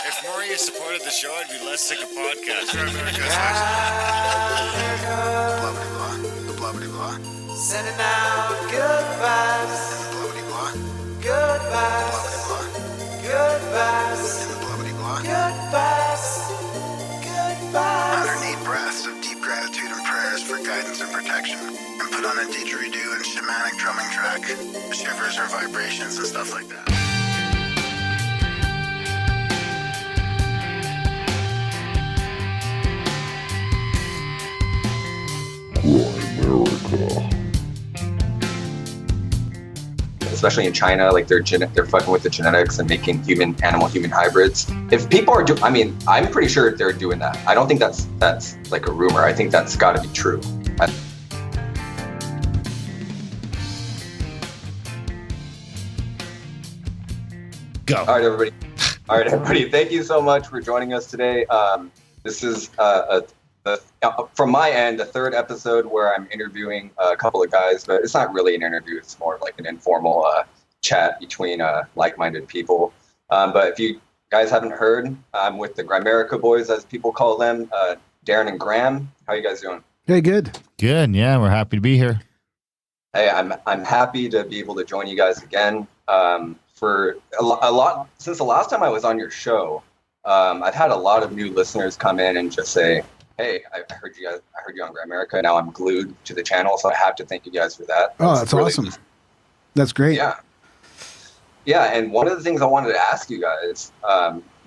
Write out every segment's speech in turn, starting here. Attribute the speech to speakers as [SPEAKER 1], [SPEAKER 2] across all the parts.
[SPEAKER 1] If more of you supported the show, I'd be less sick of podcasts.
[SPEAKER 2] The blah blah blah.
[SPEAKER 3] Sending out good vibes.
[SPEAKER 2] The blah blah blah.
[SPEAKER 3] Good vibes.
[SPEAKER 2] Blah
[SPEAKER 3] Good vibes.
[SPEAKER 2] blah. The blah blah blah.
[SPEAKER 3] Good vibes. Good vibes.
[SPEAKER 2] 108 breaths of deep gratitude and prayers for guidance and protection. And put on a didgeridoo and shamanic drumming track. Shivers or vibrations and stuff like that.
[SPEAKER 4] Especially in China, like they're fucking with the genetics and making animal-human hybrids. If people are I'm pretty sure they're doing that. I don't think that's like a rumor. I think that's got to be true.
[SPEAKER 5] Go.
[SPEAKER 4] All right, everybody. Thank you so much for joining us today. This is from my end, the third episode where I'm interviewing a couple of guys, but it's not really an interview. It's more like an informal chat between like-minded people. But if you guys haven't heard, I'm with the Grimerica boys, as people call them, Darren and Graham. How you guys doing?
[SPEAKER 6] Hey, good.
[SPEAKER 5] Good. Yeah, we're happy to be here.
[SPEAKER 4] Hey, I'm happy to be able to join you guys again. For a lot since the last time I was on your show, I've had a lot of new listeners come in and just say, "Hey, I heard you on Grimerica. Now I'm glued to the channel, so I have to thank you guys for that."
[SPEAKER 6] Oh, that's really awesome. That's great.
[SPEAKER 4] Yeah. And one of the things I wanted to ask you guys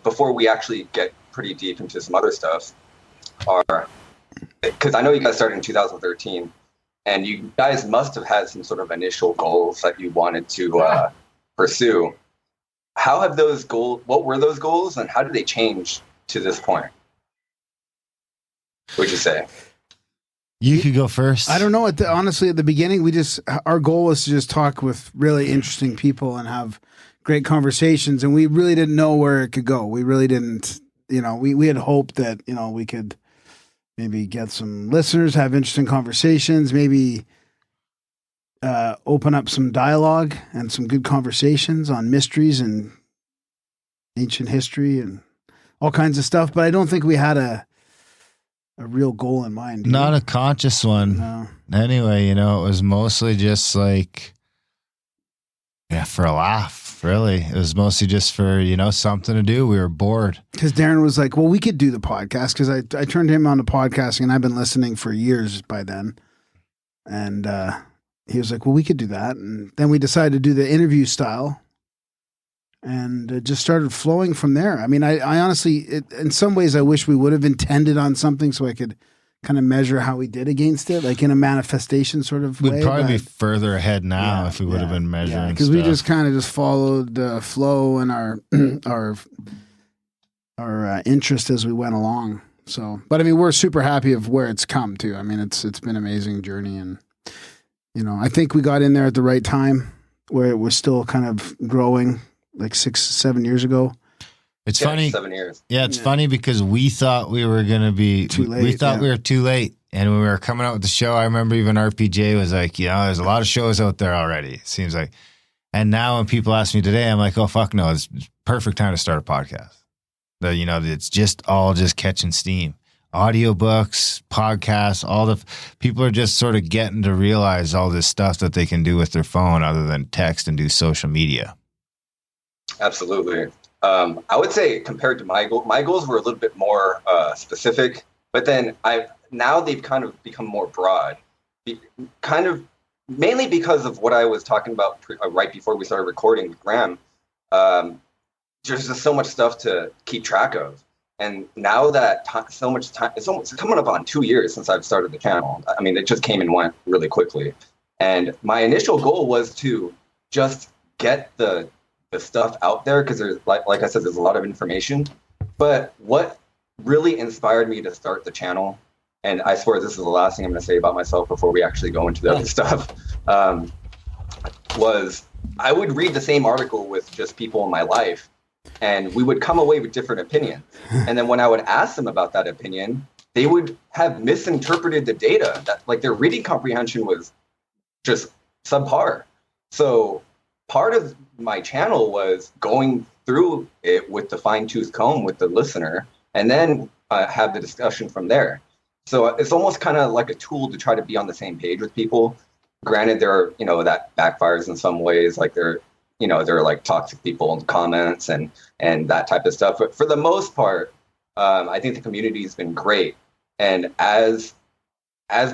[SPEAKER 4] before we actually get pretty deep into some other stuff are, because I know you guys started in 2013, and you guys must have had some sort of initial goals that you wanted to pursue. How have those goals? What were those goals, and how did they change to this point? What'd you say?
[SPEAKER 5] You could go first.
[SPEAKER 6] I don't know. Honestly, at the beginning, our goal was to just talk with really interesting people and have great conversations, and we really didn't know where it could go. We really didn't, we had hoped that, we could maybe get some listeners, have interesting conversations, maybe open up some dialogue and some good conversations on mysteries and ancient history and all kinds of stuff. But I don't think we had a real goal in mind.
[SPEAKER 5] Not a conscious one.
[SPEAKER 6] No.
[SPEAKER 5] Anyway, it was mostly just like, for a laugh, really. It was mostly just for, something to do. We were bored.
[SPEAKER 6] Because Darren was like, well, we could do the podcast. Because I turned him on to podcasting, and I've been listening for years by then. And he was like, well, we could do that. And then we decided to do the interview style. And it just started flowing from there. I mean, I honestly, in some ways, I wish we would have intended on something so I could kind of measure how we did against it, like in a manifestation sort of way.
[SPEAKER 5] We'd probably be further ahead now if we would have been measuring.
[SPEAKER 6] Because we just kind of just followed the flow and our interest as we went along. So, but I mean, we're super happy of where it's come to. I mean, it's been an amazing journey, and I think we got in there at the right time where it was still kind of growing. Like 6-7 years ago.
[SPEAKER 5] It's funny.
[SPEAKER 4] 7 years.
[SPEAKER 5] Yeah, it's funny because we thought we were going to be
[SPEAKER 6] too late.
[SPEAKER 5] We thought we were too late. And when we were coming out with the show, I remember even RPJ was like, there's a lot of shows out there already, it seems like. And now when people ask me today, I'm like, oh, fuck no, it's perfect time to start a podcast. It's just all catching steam. Audiobooks, podcasts, people are just sort of getting to realize all this stuff that they can do with their phone other than text and do social media.
[SPEAKER 4] Absolutely. I would say compared to my goals were a little bit more specific, but then now they've kind of become more broad, kind of mainly because of what I was talking about right before we started recording with Graham. There's just so much stuff to keep track of. And now that so much time, it's coming up on 2 years since I've started the channel. I mean, it just came and went really quickly. And my initial goal was to just get the stuff out there, because there's like I said, there's a lot of information. But what really inspired me to start the channel, and I swear this is the last thing I'm going to say about myself before we actually go into the other stuff, was I would read the same article with just people in my life, and we would come away with different opinions. And then when I would ask them about that opinion, they would have misinterpreted the data. That, like, their reading comprehension was just subpar. So part of my channel was going through it with the fine-tooth comb with the listener, and then have the discussion from there. So it's almost kind of like a tool to try to be on the same page with people. Granted, there are, that backfires in some ways, like there are like toxic people in the comments and that type of stuff. But for the most part, I think the community has been great. And as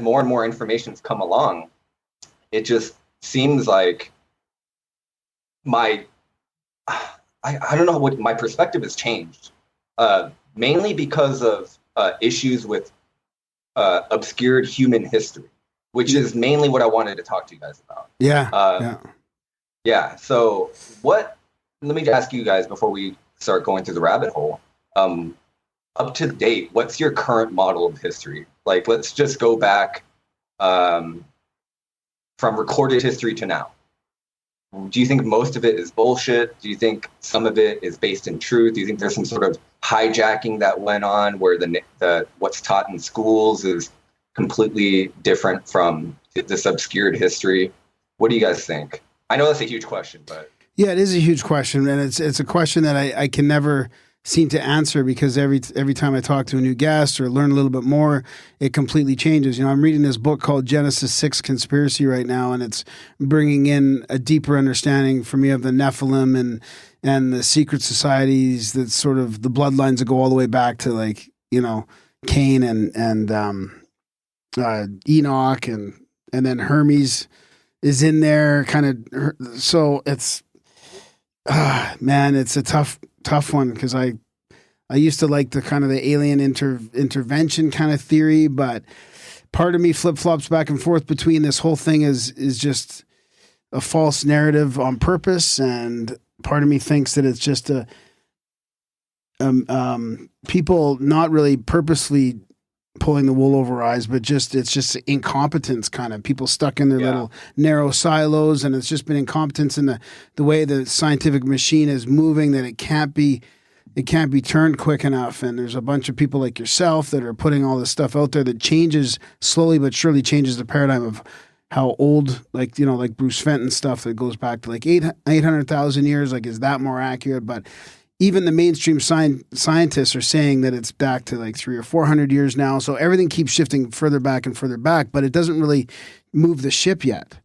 [SPEAKER 4] more and more information's come along, it just seems like I don't know what my perspective has changed, mainly because of issues with obscured human history, which is mainly what I wanted to talk to you guys about. Yeah. So let me ask you guys before we start going through the rabbit hole, up to date, what's your current model of history? Like, let's just go back from recorded history to now. Do you think most of it is bullshit? Do you think some of it is based in truth? Do you think there's some sort of hijacking that went on where the what's taught in schools is completely different from this obscured history? What do you guys think? I know that's a huge question, but
[SPEAKER 6] yeah, it is a huge question, and it's a question that I can never seem to answer, because every time I talk to a new guest or learn a little bit more, it completely changes. I'm reading this book called Genesis 6 Conspiracy right now, and it's bringing in a deeper understanding for me of the Nephilim and the secret societies, that sort of the bloodlines that go all the way back to, like, Cain and Enoch, and then Hermes is in there, kind of. So it's man, it's a tough one, because I used to like the kind of the alien intervention kind of theory, but part of me flip-flops back and forth between this whole thing is just a false narrative on purpose, and part of me thinks that it's just people not really purposely pulling the wool over our eyes, but it's just incompetence, kind of people stuck in their little narrow silos, and it's just been incompetence in the way the scientific machine is moving, that it can't be turned quick enough. And there's a bunch of people like yourself that are putting all this stuff out there that changes slowly but surely changes the paradigm of how old, like Bruce Fenton stuff that goes back to like 800,000 years. Like, is that more accurate? But even the mainstream scientists are saying that it's back to like 300 or 400 years now. So everything keeps shifting further back and further back, but it doesn't really move the ship yet.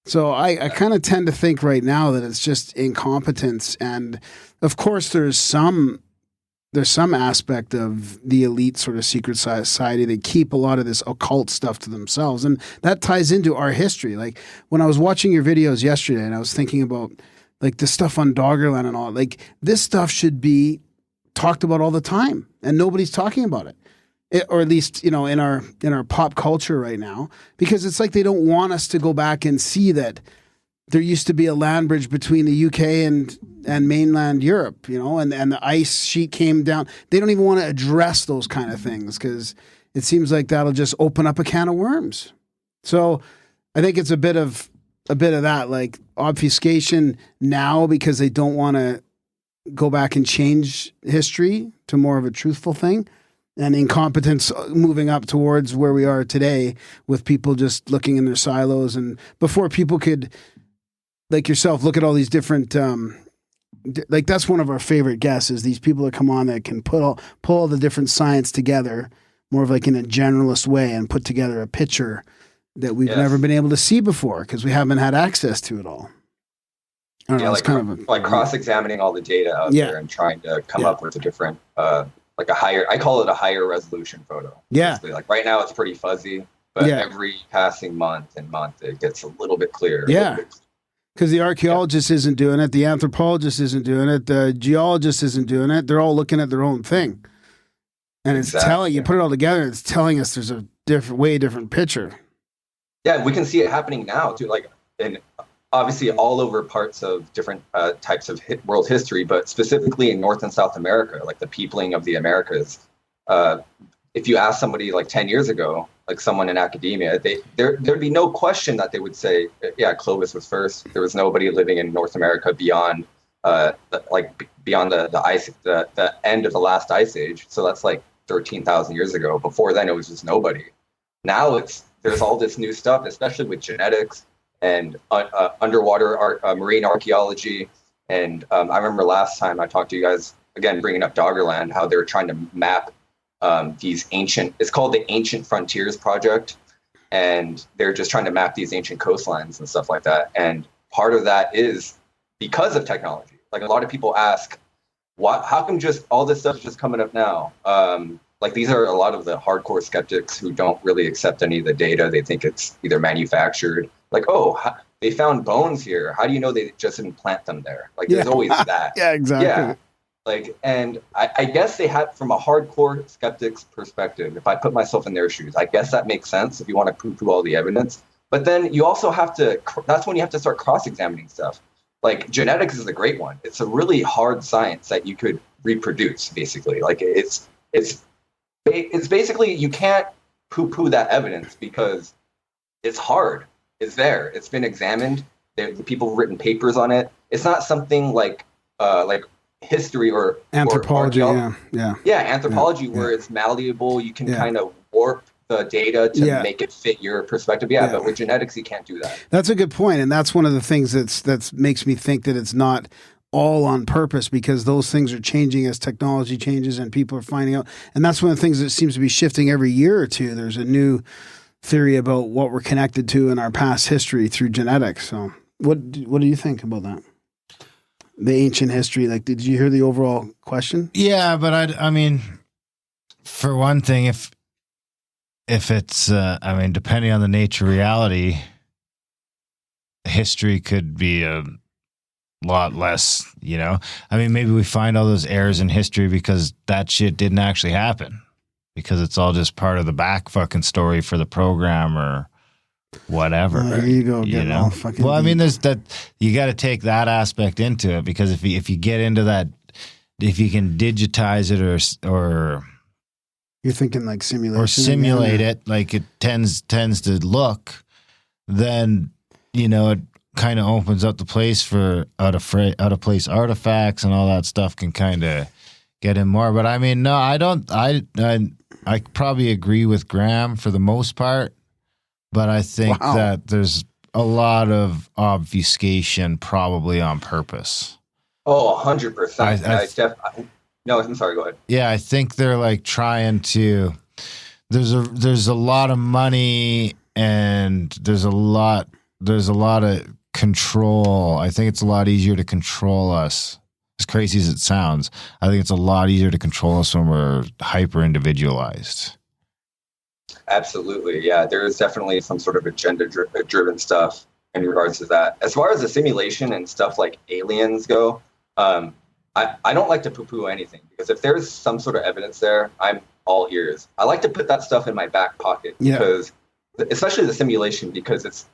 [SPEAKER 6] So I kind of tend to think right now that it's just incompetence. And of course there's some aspect of the elite sort of secret society that keep a lot of this occult stuff to themselves. And that ties into our history. Like, when I was watching your videos yesterday and I was thinking about like the stuff on Doggerland and all, like, this stuff should be talked about all the time, and nobody's talking about it, or at least, in our pop culture right now, because it's like they don't want us to go back and see that there used to be a land bridge between the UK and mainland Europe, and the ice sheet came down. They don't even want to address those kind of things, because it seems like that'll just open up a can of worms. So I think it's a bit of that, like, obfuscation now, because they don't want to go back and change history to more of a truthful thing, and incompetence moving up towards where we are today, with people just looking in their silos. And before people could, like yourself, look at all these different, like, that's one of our favorite guests, is these people that come on that can pull all the different science together, more of like in a generalist way, and put together a picture that we've never been able to see before, because we haven't had access to it all. I don't know,
[SPEAKER 4] like,
[SPEAKER 6] it's kind of
[SPEAKER 4] like cross-examining all the data out there and trying to come up with a different, like a higher, I call it a higher resolution photo.
[SPEAKER 6] Yeah.
[SPEAKER 4] Basically. Like, right now it's pretty fuzzy, but every passing month it gets a little bit clearer.
[SPEAKER 6] Yeah. Because the archaeologist isn't doing it, the anthropologist isn't doing it, the geologist isn't doing it. They're all looking at their own thing. And it's telling, you put it all together, it's telling us there's a way different picture.
[SPEAKER 4] Yeah, we can see it happening now too, like, and obviously all over parts of different types of world history, but specifically in North and South America, like the peopling of the Americas. If you ask somebody like 10 years ago, like someone in academia, there'd be no question that they would say, yeah, Clovis was first. There was nobody living in North America beyond beyond the ice, the end of the last ice age. So that's like 13,000 years ago. Before then, it was just nobody. Now there's all this new stuff, especially with genetics and underwater marine archaeology And I remember last time I talked to you guys, again, bringing up Doggerland, how they're trying to map it's called the Ancient Frontiers Project. And they're just trying to map these ancient coastlines and stuff like that. And part of that is because of technology. Like a lot of people ask, how come just all this stuff is just coming up now? Like these are a lot of the hardcore skeptics who don't really accept any of the data. They think it's either manufactured. Like, they found bones here. How do you know they just didn't plant them there? Like there's always that.
[SPEAKER 6] Yeah, exactly.
[SPEAKER 4] Yeah. Like, and I guess they have, from a hardcore skeptic's perspective, if I put myself in their shoes, I guess that makes sense if you want to poo-poo all the evidence. But then you also have to, that's when you have to start cross-examining stuff. Like genetics is a great one. It's a really hard science that you could reproduce, basically. Like it's basically, you can't poo-poo that evidence because it's hard. It's there. It's been examined. People have written papers on it. It's not something like history or
[SPEAKER 6] anthropology.
[SPEAKER 4] Anthropology where it's malleable. You can kind of warp the data to make it fit your perspective. But with genetics, you can't do that.
[SPEAKER 6] That's a good point, and that's one of the things that's makes me think that it's not all on purpose, because those things are changing as technology changes and people are finding out. And that's one of the things that seems to be shifting every year or two. There's a new theory about what we're connected to in our past history through genetics. So what do you think about that? The ancient history, like, did you hear the overall question?
[SPEAKER 5] Yeah, but I mean, for one thing, if it's, depending on the nature of reality, history could be a lot less, I mean, maybe we find all those errors in history because that shit didn't actually happen, because it's all just part of the back fucking story for the program or whatever.
[SPEAKER 6] There you go. All fucking
[SPEAKER 5] well, I
[SPEAKER 6] deep.
[SPEAKER 5] mean, there's that, you got to take that aspect into it, because if you get into that, if you can digitize it or
[SPEAKER 6] you're thinking like simulation
[SPEAKER 5] or simulate it like it tends to look, then it kind of opens up the place for out of place artifacts and all that stuff can kind of get in more. But I mean, no, I probably agree with Graham for the most part, but I think that there's a lot of obfuscation probably on purpose.
[SPEAKER 4] Oh, 100%. No, I'm sorry, go ahead.
[SPEAKER 5] Yeah, I think they're like trying to, there's a lot of money and there's a lot of control. I think it's a lot easier to control us. As crazy as it sounds, I think it's a lot easier to control us when we're hyper individualized.
[SPEAKER 4] Absolutely. Yeah, there is definitely some sort of agenda driven stuff in regards to that. As far as the simulation and stuff like aliens go, I don't like to poo-poo anything, because if there's some sort of evidence there, I'm all ears. I like to put that stuff in my back pocket, because especially the simulation, because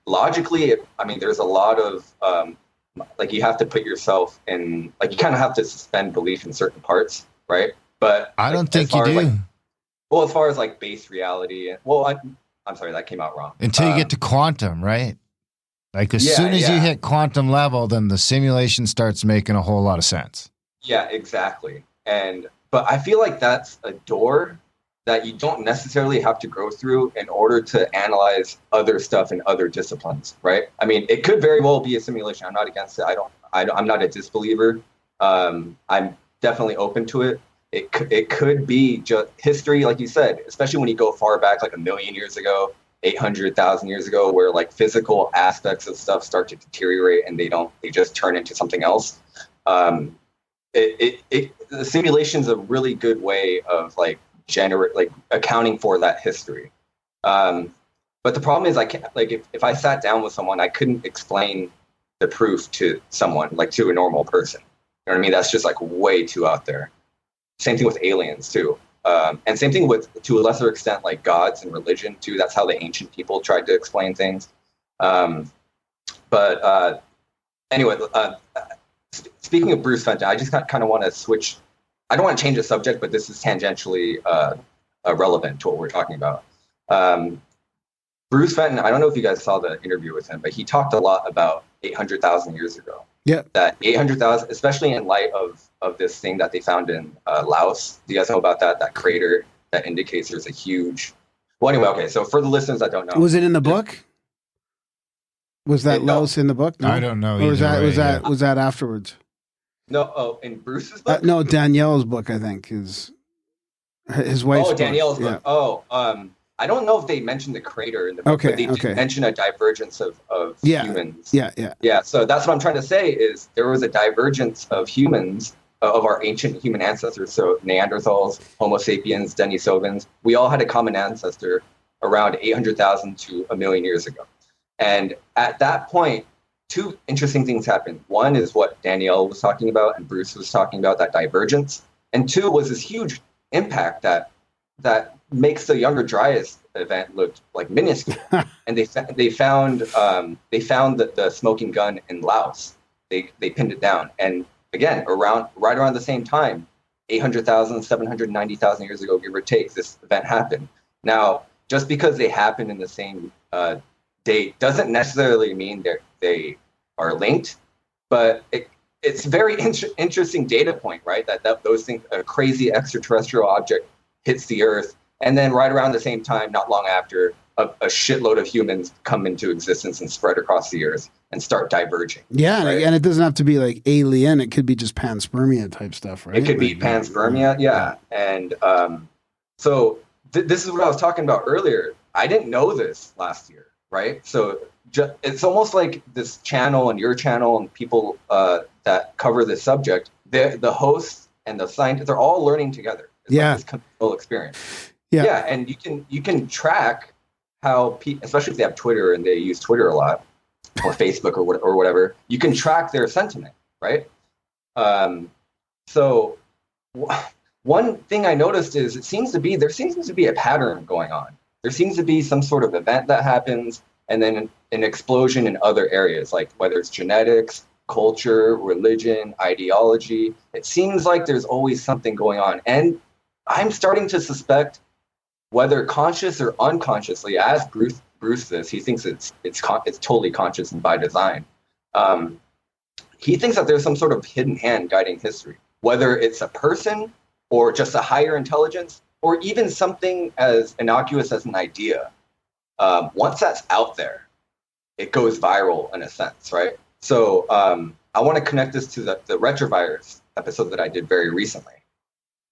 [SPEAKER 4] logically, there's a lot of, like you have to put yourself in, like you kind of have to suspend belief in certain parts, right? But
[SPEAKER 5] I don't think you do.
[SPEAKER 4] As far as like base reality, I'm sorry, that came out wrong.
[SPEAKER 5] Until you get to quantum, right? Like as soon as you hit quantum level, then the simulation starts making a whole lot of sense.
[SPEAKER 4] Yeah, exactly. But I feel like that's a door that you don't necessarily have to go through in order to analyze other stuff in other disciplines, right? I mean, it could very well be a simulation. I'm not against it. I'm not a disbeliever. I'm definitely open to it. It could be just history, like you said, especially when you go far back, like 1 million years ago, 800,000 years ago, where like physical aspects of stuff start to deteriorate and they just turn into something else. The simulation is a really good way of like accounting for that history. But the problem is, I can't, like, if I sat down with someone, I couldn't explain the proof to someone, like to a normal person. You know what I mean? That's just like way too out there. Same thing with aliens too. And same thing with, to a lesser extent, like gods and religion too. That's how the ancient people tried to explain things. Anyway, speaking of Bruce Fenton, I just kind of want to switch. I don't want to change the subject, but this is tangentially relevant to what we're talking about. Bruce Fenton, I don't know if you guys saw the interview with him, but he talked a lot about 800,000 years ago.
[SPEAKER 6] Yeah. That
[SPEAKER 4] 800,000, especially in light of this thing that they found in Laos. Do you guys know about that? That crater that indicates there's a huge... Well, anyway, okay. So for the listeners that don't know...
[SPEAKER 6] Was it in the book? Was that
[SPEAKER 4] No.
[SPEAKER 6] Laos in the book? No?
[SPEAKER 5] I don't know.
[SPEAKER 6] Or was
[SPEAKER 5] either
[SPEAKER 6] that
[SPEAKER 5] way,
[SPEAKER 6] was that afterwards?
[SPEAKER 4] No, oh, in Bruce's book?
[SPEAKER 6] No, Danielle's book, I think, is his wife's book.
[SPEAKER 4] Danielle's
[SPEAKER 6] Yeah.
[SPEAKER 4] book. Oh, I don't know if they mentioned the crater in the book,
[SPEAKER 6] Okay,
[SPEAKER 4] but they
[SPEAKER 6] okay.
[SPEAKER 4] did mention a divergence of
[SPEAKER 6] Yeah.
[SPEAKER 4] humans.
[SPEAKER 6] Yeah.
[SPEAKER 4] Yeah, so that's what I'm trying to say is there was a divergence of humans, of our ancient human ancestors. So Neanderthals, Homo sapiens, Denisovans, we all had a common ancestor around 800,000 to a million years ago. And at that point, two interesting things happened. One is what Danielle was talking about and Bruce was talking about, that divergence. And two was this huge impact that makes the Younger Dryas event look like minuscule. And they found the smoking gun in Laos. They pinned it down. And again, right around the same time, 800,000, 790,000 years ago, give or take, this event happened. Now, just because they happen in the same date doesn't necessarily mean they are linked, but it's a very interesting data point, right? That those things, a crazy extraterrestrial object hits the Earth, and then right around the same time, not long after, a shitload of humans come into existence and spread across the Earth and start diverging.
[SPEAKER 6] Yeah,
[SPEAKER 4] right?
[SPEAKER 6] and it doesn't have to be like alien. It could be just panspermia type stuff, right?
[SPEAKER 4] It could be
[SPEAKER 6] Like,
[SPEAKER 4] panspermia, yeah. And so this is what I was talking about earlier. I didn't know this last year, right? So it's almost like this channel and your channel and people that cover this subject, the hosts and the scientists, they're all learning together. It's
[SPEAKER 6] Yeah.
[SPEAKER 4] like this communal experience.
[SPEAKER 6] Yeah.
[SPEAKER 4] Yeah, and you can track how especially if they have Twitter and they use Twitter a lot, or Facebook or whatever, you can track their sentiment, right? So one thing I noticed is there seems to be a pattern going on. There seems to be some sort of event that happens, and then an explosion in other areas, like whether it's genetics, culture, religion, ideology. It seems like there's always something going on, and I'm starting to suspect, whether conscious or unconsciously, as Bruce this, he thinks it's totally conscious and by design. He thinks that there's some sort of hidden hand guiding history, whether it's a person or just a higher intelligence, or even something as innocuous as an idea. Once that's out there, it goes viral in a sense, right? So I want to connect this to the retrovirus episode that I did very recently.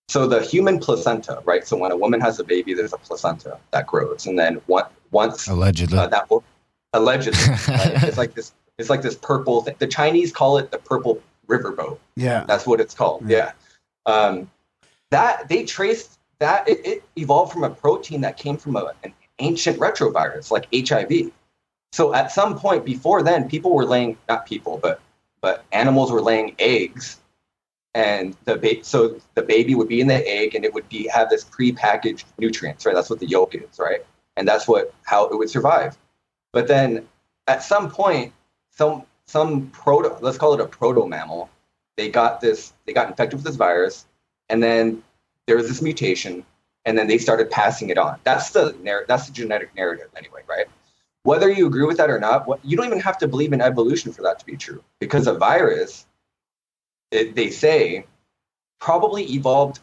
[SPEAKER 4] So the human placenta, right? So when a woman has a baby, there's a placenta that grows, and then once
[SPEAKER 5] Allegedly.
[SPEAKER 4] Allegedly, right? It's like this purple thing. The Chinese call it the purple riverboat.
[SPEAKER 6] Yeah.
[SPEAKER 4] That's what it's called. Yeah. That they traced that it evolved from a protein that came from an ancient retrovirus like HIV. So at some point before then, but animals were laying eggs, and so the baby would be in the egg, and it would have this prepackaged nutrients, right? That's what the yolk is, right? And that's how it would survive. But then at some point, let's call it a proto mammal, they got infected with this virus, and then there was this mutation, and then they started passing it on. That's the genetic narrative anyway, right? Whether you agree with that or not, you don't even have to believe in evolution for that to be true, because a virus, they say, probably evolved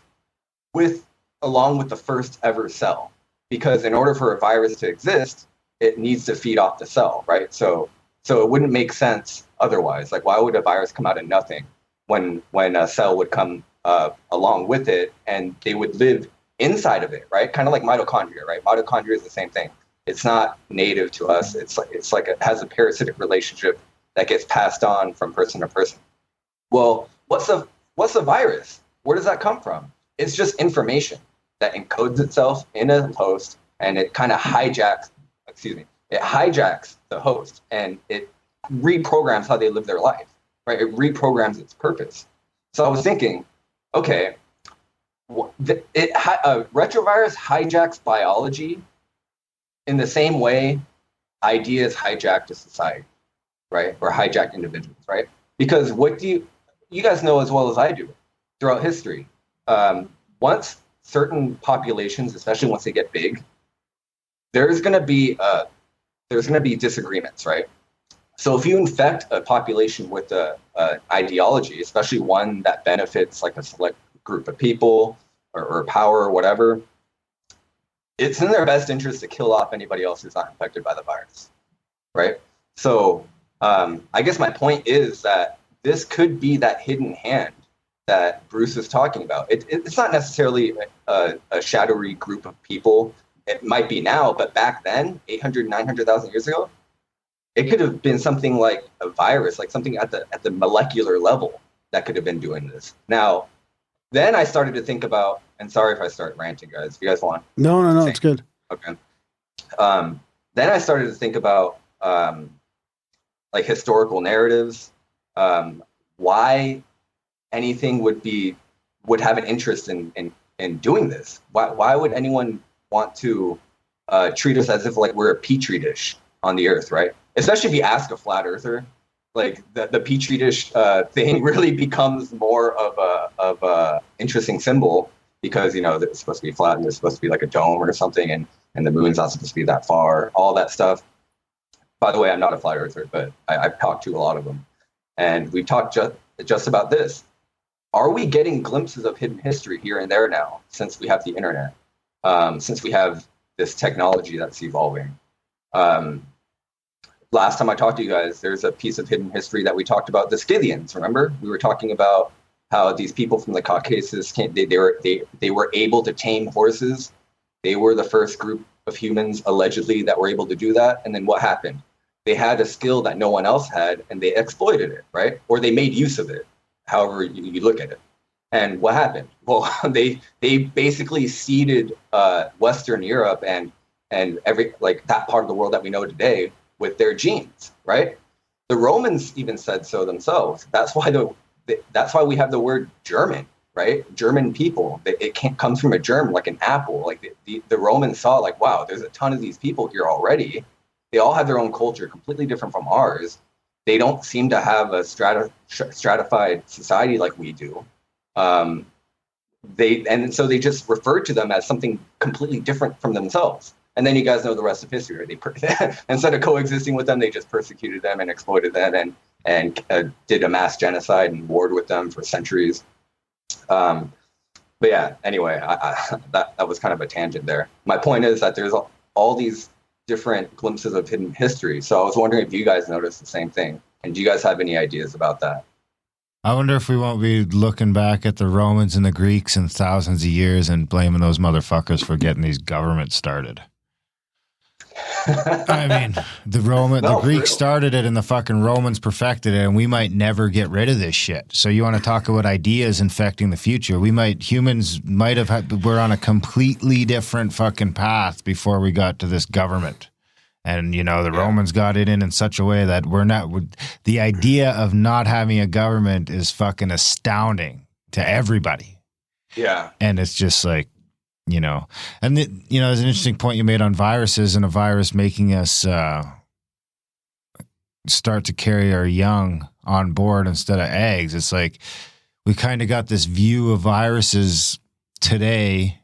[SPEAKER 4] along with the first ever cell, because in order for a virus to exist, it needs to feed off the cell, right? So it wouldn't make sense otherwise. Like, why would a virus come out of nothing when a cell would come along with it, and they would live inside of it, right? Kind of like mitochondria, right? Mitochondria is the same thing. It's not native to us. It's like it has a parasitic relationship that gets passed on from person to person. Well, what's a virus? Where does that come from? It's just information that encodes itself in a host, and it kind of hijacks the host, and it reprograms how they live their life, right? It reprograms its purpose. So I was thinking, okay, retrovirus hijacks biology in the same way ideas hijacked a society, right? Or hijack individuals, right? Because you guys know as well as I do, throughout history, once certain populations, especially once they get big, there's going to be disagreements, right? So if you infect a population with an ideology, especially one that benefits like a select group of people or power or whatever, it's in their best interest to kill off anybody else who's not infected by the virus, right? So I guess my point is that this could be that hidden hand that Bruce is talking about. It's not necessarily a shadowy group of people. It might be now, but back then, 800, 900,000 years ago, it could have been something like a virus, like something at the molecular level that could have been doing this. Now, then I started to think about, and sorry if I start ranting, guys. If you guys want,
[SPEAKER 6] No, it's good.
[SPEAKER 4] Okay. Then I started to think about like historical narratives, why anything would have an interest in doing this. Why would anyone want to treat us as if like we're a petri dish on the earth, right? Especially if you ask a flat earther, like the petri dish thing really becomes more of a interesting symbol, because it's supposed to be flat and it's supposed to be like a dome or something, and the moon's not supposed to be that far, all that stuff. By the way, I'm not a flat earther, but I've talked to a lot of them, and we've talked just about this. Are we getting glimpses of hidden history here and there now, since we have the internet, since we have this technology that's evolving? Last time I talked to you guys, there's a piece of hidden history that we talked about, the Scythians. Remember, we were talking about how these people from the Caucasus they were able to tame horses. They were the first group of humans allegedly that were able to do that. And then what happened? They had a skill that no one else had, and they exploited it, right? Or they made use of it, however you look at it. And what happened? Well, they basically seeded Western Europe and every like that part of the world that we know today with their genes, right? The Romans even said so themselves. That's why we have the word German, right? German people. It comes from a germ, like an apple. Like the Romans saw, like, wow, there's a ton of these people here already. They all have their own culture, completely different from ours. They don't seem to have a stratified society like we do. So they just referred to them as something completely different from themselves. And then you guys know the rest of history. Right? Instead of coexisting with them, they just persecuted them and exploited them and did a mass genocide and warred with them for centuries. But yeah, anyway, that was kind of a tangent there. My point is that there's all these different glimpses of hidden history. So I was wondering if you guys noticed the same thing. And do you guys have any ideas about that?
[SPEAKER 5] I wonder if we won't be looking back at the Romans and the Greeks in thousands of years and blaming those motherfuckers for getting these governments started. I mean, the Greeks started it and the fucking Romans perfected it, and we might never get rid of this shit. So you want to talk about ideas infecting the future? Humans might have we're on a completely different fucking path before we got to this government. And, the Romans got it in such a way that the idea of not having a government is fucking astounding to everybody.
[SPEAKER 4] Yeah.
[SPEAKER 5] And it's just like, and there's an interesting point you made on viruses and a virus making us start to carry our young on board instead of eggs. It's like we kind of got this view of viruses today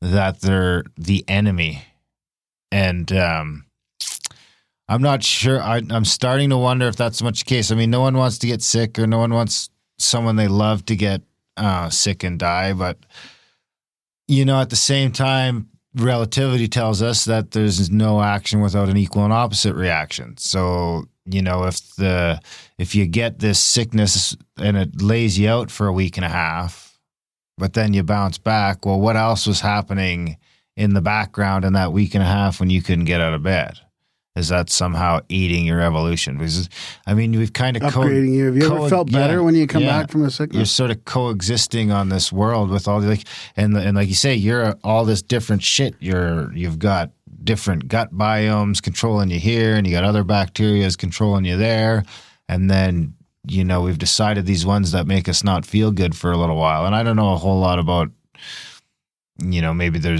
[SPEAKER 5] that they're the enemy. And I'm not sure. I'm starting to wonder if that's much the case. I mean, no one wants to get sick, or no one wants someone they love to get sick and die, but at the same time, relativity tells us that there's no action without an equal and opposite reaction. So, if you get this sickness and it lays you out for a week and a half, but then you bounce back, well, what else was happening in the background in that week and a half when you couldn't get out of bed? Is that somehow aiding your evolution? Because, I mean, we've kind of
[SPEAKER 6] upgrading you. Have you ever felt better when you come back from a sickness?
[SPEAKER 5] You're sort of coexisting on this world with all the and like you say, you're all this different shit. You've got different gut biomes controlling you here, and you got other bacteria controlling you there, and then we've decided these ones that make us not feel good for a little while. And I don't know a whole lot about maybe there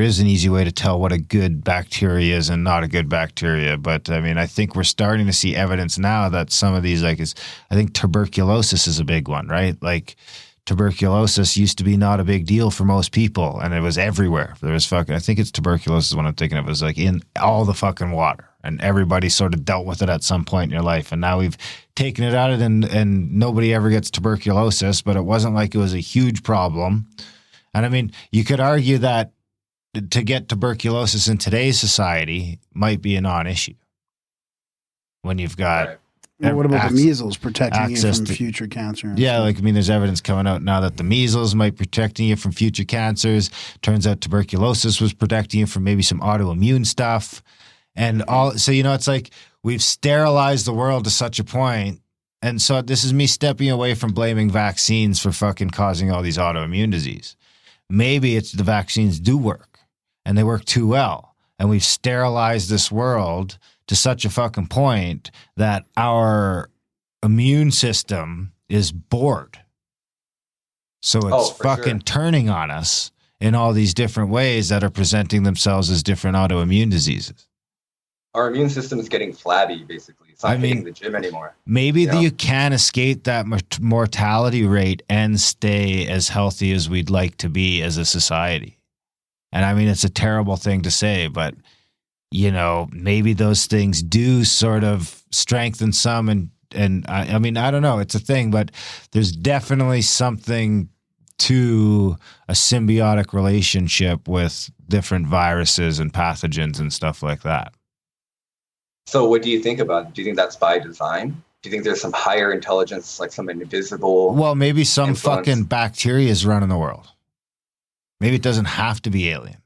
[SPEAKER 5] is an easy way to tell what a good bacteria is and not a good bacteria. But I mean, I think we're starting to see evidence now that some of these, I think tuberculosis is a big one, right? Like tuberculosis used to be not a big deal for most people, and it was everywhere. There was I think it's tuberculosis when I'm thinking of it, was like in all the fucking water, and everybody sort of dealt with it at some point in your life. And now we've taken it out of it, and nobody ever gets tuberculosis, but it wasn't like it was a huge problem. And I mean, you could argue that to get tuberculosis in today's society might be a non-issue when you've got
[SPEAKER 4] Right.
[SPEAKER 6] Well, what about the measles protecting you
[SPEAKER 5] access
[SPEAKER 6] from
[SPEAKER 5] to-
[SPEAKER 6] future cancer? and
[SPEAKER 5] Yeah,
[SPEAKER 6] stuff?
[SPEAKER 5] like, I mean, there's evidence coming out now that the measles might be protecting you from future cancers. Turns out tuberculosis was protecting you from maybe some autoimmune stuff. And all, so, you know, it's like we've sterilized the world to such a point. And so this is me stepping away from blaming vaccines for fucking causing all these autoimmune disease. Maybe it's the vaccines do work and they work too well. And we've sterilized this world to such a fucking point that our immune system is bored. So it's
[SPEAKER 4] for
[SPEAKER 5] fucking
[SPEAKER 4] sure.
[SPEAKER 5] turning on us in all these different ways that are presenting themselves as different autoimmune diseases.
[SPEAKER 4] Our immune system is getting flabby, basically. It's not
[SPEAKER 5] I mean,
[SPEAKER 4] hitting the gym anymore.
[SPEAKER 5] Maybe
[SPEAKER 4] Yeah.
[SPEAKER 5] you can escape that mortality rate and stay as healthy as we'd like to be as a society. And I mean, it's a terrible thing to say, but you know, maybe those things do sort of strengthen some. And I mean, I don't know, it's a thing, but there's definitely something to a symbiotic relationship with different viruses and pathogens and stuff like that.
[SPEAKER 4] So what do you think about it? Do you think that's by design? Do you think there's some higher intelligence, like some invisible?
[SPEAKER 5] Well, maybe some
[SPEAKER 4] influence?
[SPEAKER 5] fucking bacteria is running the world. Maybe it doesn't have to be alien.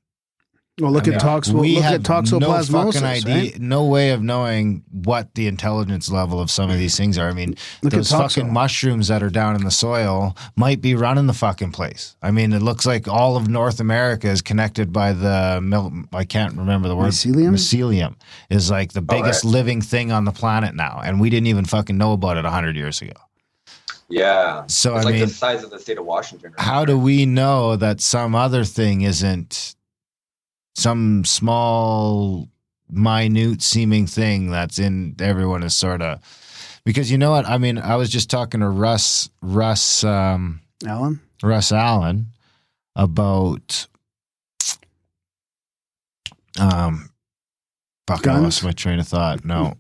[SPEAKER 6] Well, look
[SPEAKER 5] I mean,
[SPEAKER 6] at
[SPEAKER 5] we
[SPEAKER 6] look
[SPEAKER 5] have
[SPEAKER 6] at toxoplasmosis.
[SPEAKER 5] no fucking idea,
[SPEAKER 6] Right?
[SPEAKER 5] no way of knowing what the intelligence level of some of these things are. I mean,
[SPEAKER 6] Look at
[SPEAKER 5] those
[SPEAKER 6] toxo.
[SPEAKER 5] fucking mushrooms that are down in the soil might be running the fucking place. I mean, it looks like all of North America is connected by the I can't remember the word.
[SPEAKER 6] Mycelium?
[SPEAKER 5] Mycelium is like the biggest
[SPEAKER 4] right.
[SPEAKER 5] living thing on the planet now, and we didn't even fucking know about it 100 years ago.
[SPEAKER 4] Yeah.
[SPEAKER 5] So,
[SPEAKER 4] it's
[SPEAKER 5] I
[SPEAKER 4] like
[SPEAKER 5] mean,
[SPEAKER 4] the size of the state of Washington. Right?
[SPEAKER 5] how do we know that some other thing isn't some small, minute seeming thing that's in everyone is sort of, because you know what? I mean, I was just talking to Russ
[SPEAKER 6] Alan?
[SPEAKER 5] Allen about, fuck, I
[SPEAKER 6] Guns?
[SPEAKER 5] lost my train of thought. No,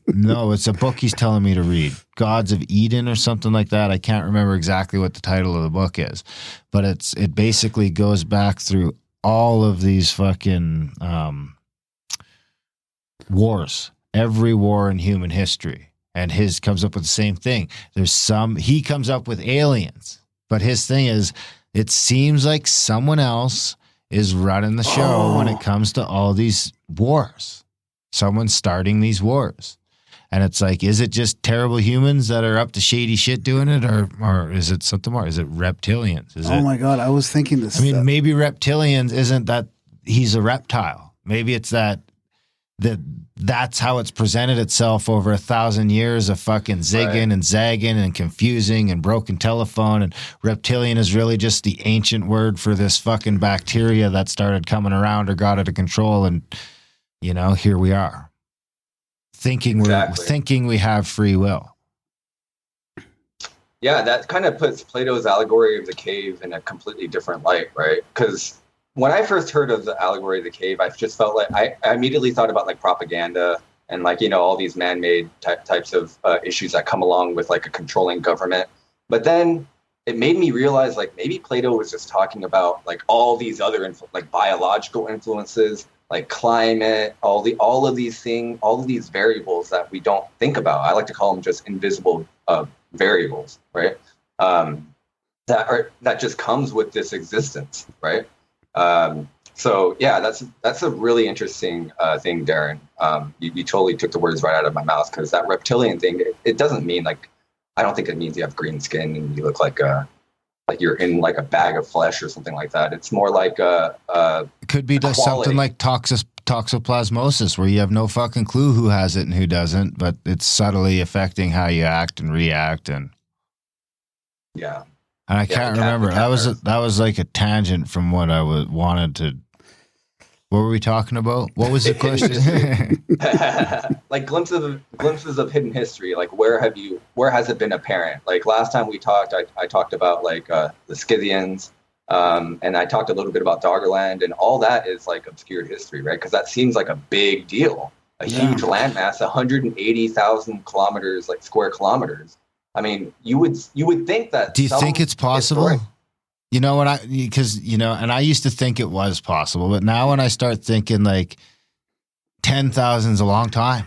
[SPEAKER 5] no, it's a book he's telling me to read, Gods of Eden or something like that. I can't remember exactly what the title of the book is, but it basically goes back through all of these fucking wars, every war in human history, and his comes up with the same thing. He comes up with aliens, but his thing is, it seems like someone else is running the show when it comes to all these wars. Someone's starting these wars. And it's like, is it just terrible humans that are up to shady shit doing it, or is it something more? Is it reptilians?
[SPEAKER 6] Oh my God, I was thinking this.
[SPEAKER 5] I mean, maybe reptilians isn't that he's a reptile. Maybe it's that's how it's presented itself over 1,000 years of fucking zigging and zagging and confusing and broken telephone. And reptilian is really just the ancient word for this fucking bacteria that started coming around or got out of control. And, you know, here we are. Thinking we have free will.
[SPEAKER 4] Yeah, that kind of puts Plato's allegory of the cave in a completely different light, right? Because when I first heard of the allegory of the cave, I just felt like I immediately thought about like propaganda and like, you know, all these man-made types of issues that come along with like a controlling government. But then it made me realize like maybe Plato was just talking about like all these other like biological influences, like climate, all of these things, all of these variables that we don't think about. I like to call them just invisible variables, right? That just comes with this existence, right? So yeah, that's a really interesting thing, Darren. You totally took the words right out of my mouth, because that reptilian thing, it doesn't mean like, I don't think it means you have green skin and you look like you're in like a bag of flesh or something like that. It's more like
[SPEAKER 5] it could be something like toxoplasmosis, where you have no fucking clue who has it and who doesn't, but it's subtly affecting how you act and react. And
[SPEAKER 4] yeah.
[SPEAKER 5] And I can't remember. That was like a tangent from what I wanted to. What were we talking about? What was the question?
[SPEAKER 4] Like glimpses of hidden history. Like where has it been apparent? Like last time we talked, I talked about like the Scythians, and I talked a little bit about Doggerland, and all that is like obscured history, right? Because that seems like a big deal, huge landmass, 180,000 kilometers, like square kilometers. I mean, you would think that.
[SPEAKER 5] Do you think it's possible? You know, because, you know, and I used to think it was possible, but now when I start thinking like 10,000 is a long time.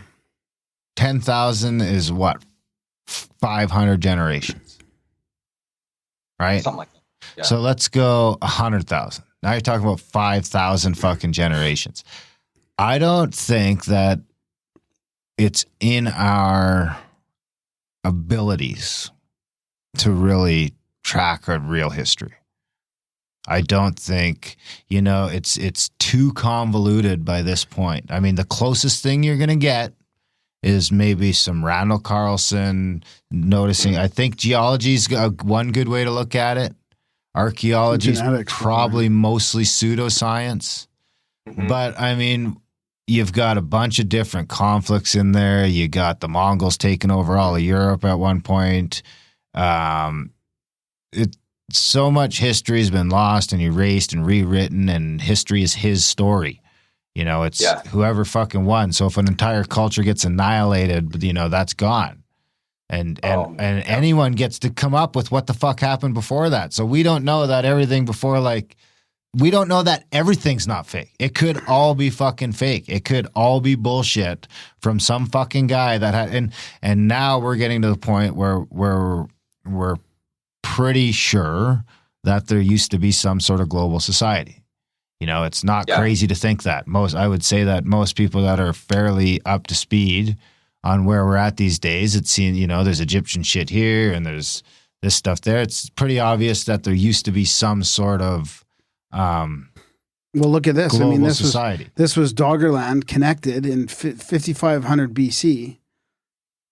[SPEAKER 5] 10,000 is what? 500 generations. Right?
[SPEAKER 4] Something like that. Yeah.
[SPEAKER 5] So let's go 100,000. Now you're talking about 5,000 fucking generations. I don't think that it's in our abilities to really track a real history. I don't think, you know, it's too convoluted by this point. I mean, the closest thing you're going to get is maybe some Randall Carlson noticing. I think geology's one good way to look at it. Archaeology is probably mostly pseudoscience.
[SPEAKER 4] Mhm.
[SPEAKER 5] But, I mean, you've got a bunch of different conflicts in there. You got the Mongols taking over all of Europe at one point. So much history has been lost and erased and rewritten, and history is his story. You know, it's whoever fucking won. So if an entire culture gets annihilated, you know, that's gone. And anyone gets to come up with what the fuck happened before that. So we don't know that everything before, like, we don't know that everything's not fake. It could all be fucking fake. It could all be bullshit from some fucking guy that had, and now we're getting to the point where we're pretty sure that there used to be some sort of global society. You know, it's not crazy to think that. I would say that most people that are fairly up to speed on where we're at these days, it's seen, you know, there's Egyptian shit here and there's this stuff there. It's pretty obvious that there used to be some sort of
[SPEAKER 6] well, look at this.
[SPEAKER 5] global
[SPEAKER 6] I mean, this
[SPEAKER 5] society.
[SPEAKER 6] this was Doggerland connected in 5500 BC.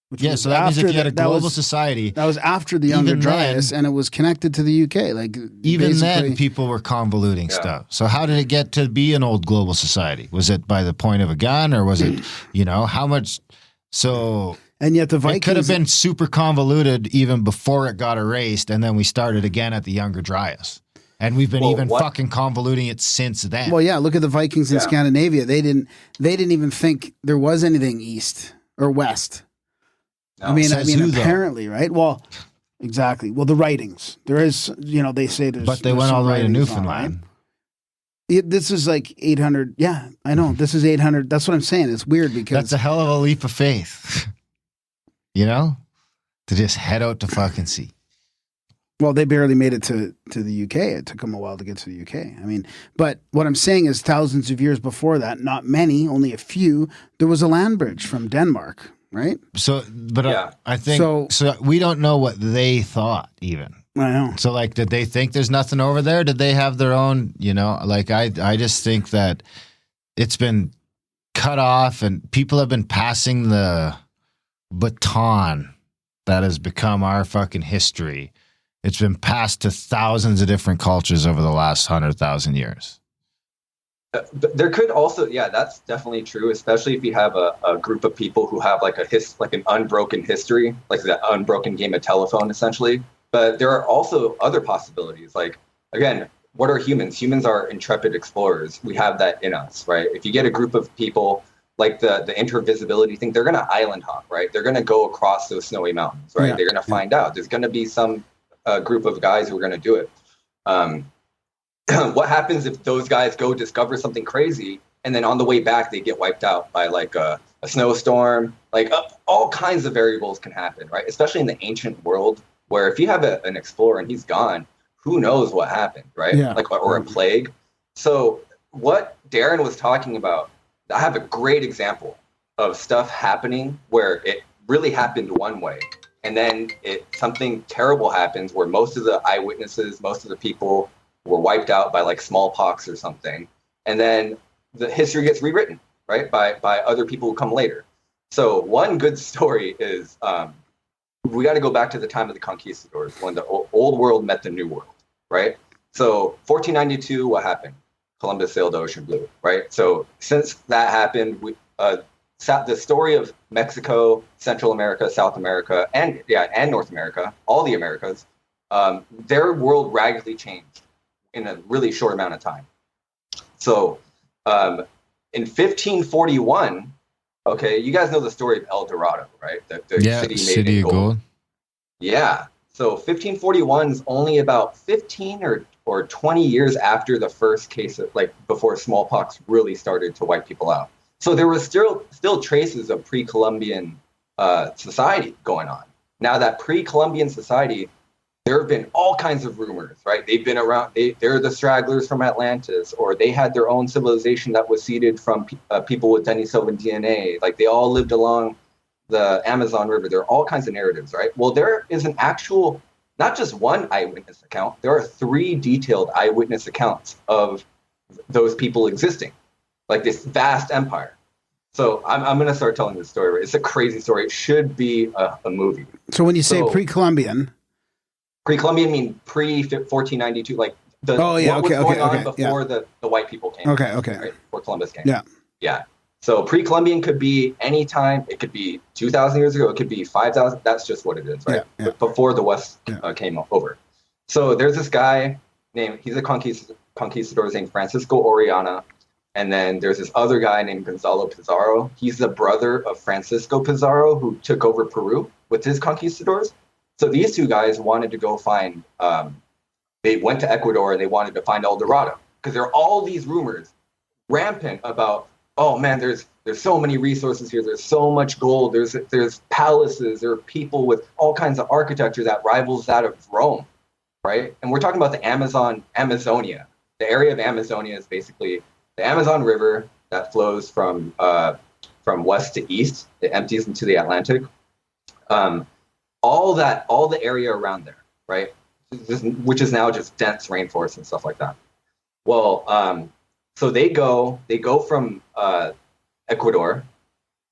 [SPEAKER 6] Which was
[SPEAKER 5] So that means if you had a global
[SPEAKER 6] was,
[SPEAKER 5] society,
[SPEAKER 6] that was after the Younger
[SPEAKER 5] even
[SPEAKER 6] Dryas,
[SPEAKER 5] then-
[SPEAKER 6] and it was connected to the UK. Like
[SPEAKER 5] even then
[SPEAKER 6] basically-
[SPEAKER 5] people were convoluting stuff. So how did it get to be an old global society? Was it by the point of a gun, or was it, you know, how much? So
[SPEAKER 6] and yet the
[SPEAKER 5] it could have
[SPEAKER 6] Vikings
[SPEAKER 5] been super convoluted even before it got erased, and then we started again at the Younger Dryas. And we've been fucking convoluting it since then.
[SPEAKER 6] Well, yeah, look at the Vikings in Scandinavia. They didn't even think there was anything east or west.
[SPEAKER 4] No.
[SPEAKER 6] I mean,
[SPEAKER 5] Says who, though?
[SPEAKER 6] apparently, right? Well, exactly. Well, the writings. There is, you know, they say there's.
[SPEAKER 5] But they
[SPEAKER 6] there's
[SPEAKER 5] went
[SPEAKER 6] some
[SPEAKER 5] all the way to
[SPEAKER 6] writings on,
[SPEAKER 5] Newfoundland.
[SPEAKER 6] right? This is like 800. Yeah, I know. This is 800. That's what I'm saying. It's weird because
[SPEAKER 5] That's a hell of a leap of faith. You know? To just head out to fucking sea.
[SPEAKER 6] well, they barely made it to the UK. It took them a while to get to the UK. I mean, but what I'm saying is thousands of years before that, not many, only a few, there was a land bridge from Denmark, right?
[SPEAKER 5] So, but I think,
[SPEAKER 6] So-
[SPEAKER 5] we don't know what they thought even.
[SPEAKER 6] I know.
[SPEAKER 5] So, like, did they think there's nothing over there? Did they have their own, you know, like, I just think that it's been cut off and people have been passing the baton that has become our fucking history. It's been passed to thousands of different cultures over the last 100,000 years.
[SPEAKER 4] But there could also, that's definitely true, especially if you have a group of people who have like an unbroken history, like that unbroken game of telephone, essentially. But there are also other possibilities. Like, again, what are humans? Humans are intrepid explorers. We have that in us, right? If you get a group of people like the intervisibility thing, they're going to island hop, right? They're going to go across those snowy mountains, right?
[SPEAKER 6] Yeah.
[SPEAKER 4] They're going to find out. There's going to be some group of guys who are going to do it. What happens if those guys go discover something crazy and then on the way back they get wiped out by like a snowstorm? Like all kinds of variables can happen, right? Especially in the ancient world, where if you have an explorer and he's gone, who knows what happened, right?
[SPEAKER 6] Yeah.
[SPEAKER 4] Like, or a plague. So what Darren was talking about, I have a great example of stuff happening where it really happened one way, and then something terrible happens where most of the eyewitnesses, most of the people were wiped out by like smallpox or something, and then the history gets rewritten, right, by other people who come later. So one good story is we got to go back to the time of the conquistadors, when the old world met the new world, right? So 1492, what happened? Columbus sailed the ocean blue, right? So since that happened, the story of Mexico, Central America, South America, and North America, all the Americas, their world radically changed in a really short amount of time. So in 1541, okay, you guys know the story of El Dorado, right? The city made of gold. Yeah. So 1541 is only about 15 or or 20 years after the first case of, like, before smallpox really started to wipe people out. So there was still traces of pre-Columbian society going on. Now that pre-Columbian society, there have been all kinds of rumors, right? They've been around, they're the stragglers from Atlantis, or they had their own civilization that was seeded from people with Denisovan DNA. Like, they all lived along the Amazon River. There are all kinds of narratives, right? Well, there is an actual, not just one eyewitness account, there are 3 detailed eyewitness accounts of those people existing, like this vast empire. So I'm going to start telling this story. Right? It's a crazy story. It should be a movie.
[SPEAKER 6] So when you say pre-Columbian,
[SPEAKER 4] pre-Columbian mean pre-1492, like what was going on before the white people came.
[SPEAKER 6] Okay.
[SPEAKER 4] Right? Before Columbus came.
[SPEAKER 6] Yeah.
[SPEAKER 4] So pre-Columbian could be any time. It could be 2,000 years ago. It could be 5,000. That's just what it is, right?
[SPEAKER 6] Yeah.
[SPEAKER 4] But before the West came over. So there's this guy he's a conquistador named Francisco Orellana. And then there's this other guy named Gonzalo Pizarro. He's the brother of Francisco Pizarro, who took over Peru with his conquistadors. So these 2 guys wanted to go find, they went to Ecuador and they wanted to find El Dorado, because there are all these rumors rampant about, oh man, there's so many resources here. There's so much gold. There's palaces. There are people with all kinds of architecture that rivals that of Rome, right? And we're talking about the Amazonia. The area of Amazonia is basically the Amazon River that flows from west to east. It empties into the Atlantic. All the area around there, right? Which is now just dense rainforest and stuff like that. Well, so they go from Ecuador,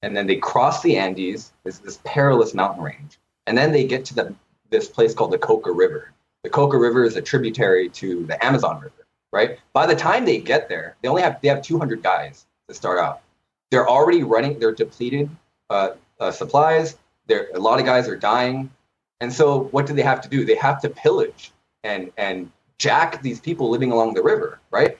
[SPEAKER 4] and then they cross the Andes. There's this perilous mountain range, and then they get to this place called the Coca River. The Coca River is a tributary to the Amazon River, right? By the time they get there, they have 200 guys to start out. They're already running. They're depleted supplies. A lot of guys are dying, and so what do they have to do? They have to pillage and jack these people living along the river, right?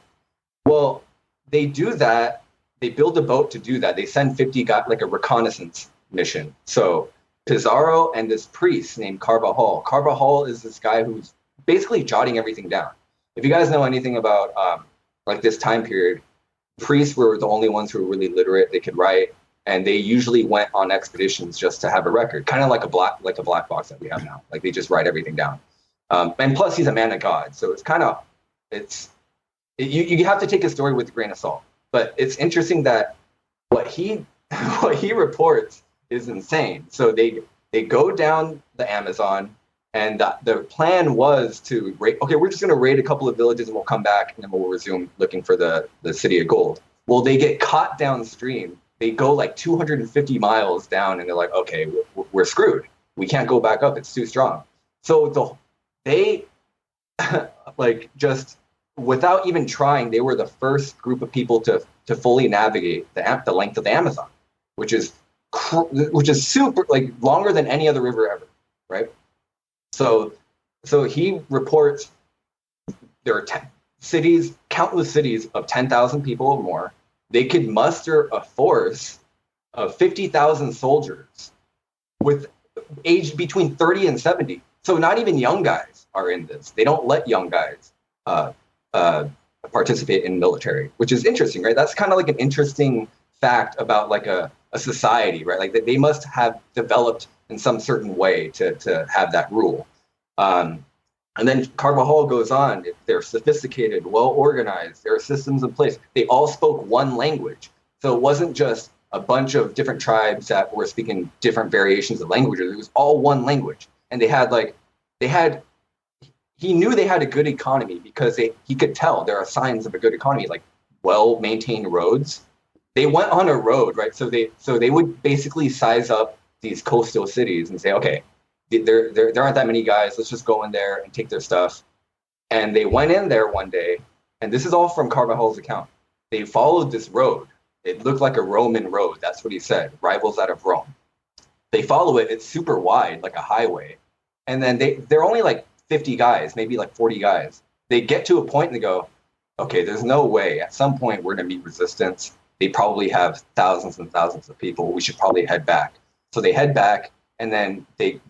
[SPEAKER 4] Well, they do that. They build a boat to do that. They send 50 guys, like a reconnaissance mission. So Pizarro and this priest named Carvajal. Carvajal is this guy who's basically jotting everything down. If you guys know anything about like this time period, priests were the only ones who were really literate. They could write, and they usually went on expeditions just to have a record, kind of like a black box that we have now. Like, they just write everything down. And plus, he's a man of God, so you have to take his story with a grain of salt. But it's interesting that what he reports is insane. So they go down the Amazon, and the plan was to raid. Okay, we're just going to raid a couple of villages, and we'll come back, and then we'll resume looking for the city of gold. Well, they get caught downstream. They go like 250 miles down, and they're like, okay, we're screwed. We can't go back up. It's too strong. So they like, just without even trying, they were the first group of people to fully navigate the length of the Amazon, which is super, like, longer than any other river ever, right? So he reports there are countless cities of 10,000 people or more. They could muster a force of 50,000 soldiers with aged between 30 and 70. So not even young guys are in this. They don't let young guys participate in military, which is interesting, right? That's kind of like an interesting fact about like a society, right? Like, they must have developed in some certain way to have that rule. And then Carvajal goes on, they're sophisticated, well organized, there are systems in place. They all spoke one language. So it wasn't just a bunch of different tribes that were speaking different variations of languages. It was all one language. And he knew they had a good economy because he could tell there are signs of a good economy, like well-maintained roads. They went on a road, right? So they would basically size up these coastal cities and say, okay, there aren't that many guys. Let's just go in there and take their stuff. And they went in there one day, and this is all from Carvajal's account. They followed this road. It looked like a Roman road. That's what he said, rivals that of Rome. They follow it. It's super wide, like a highway. And then they're only like 50 guys, maybe like 40 guys. They get to a point and they go, okay, there's no way. At some point, we're going to meet resistance. They probably have thousands and thousands of people. We should probably head back. So they head back, and then they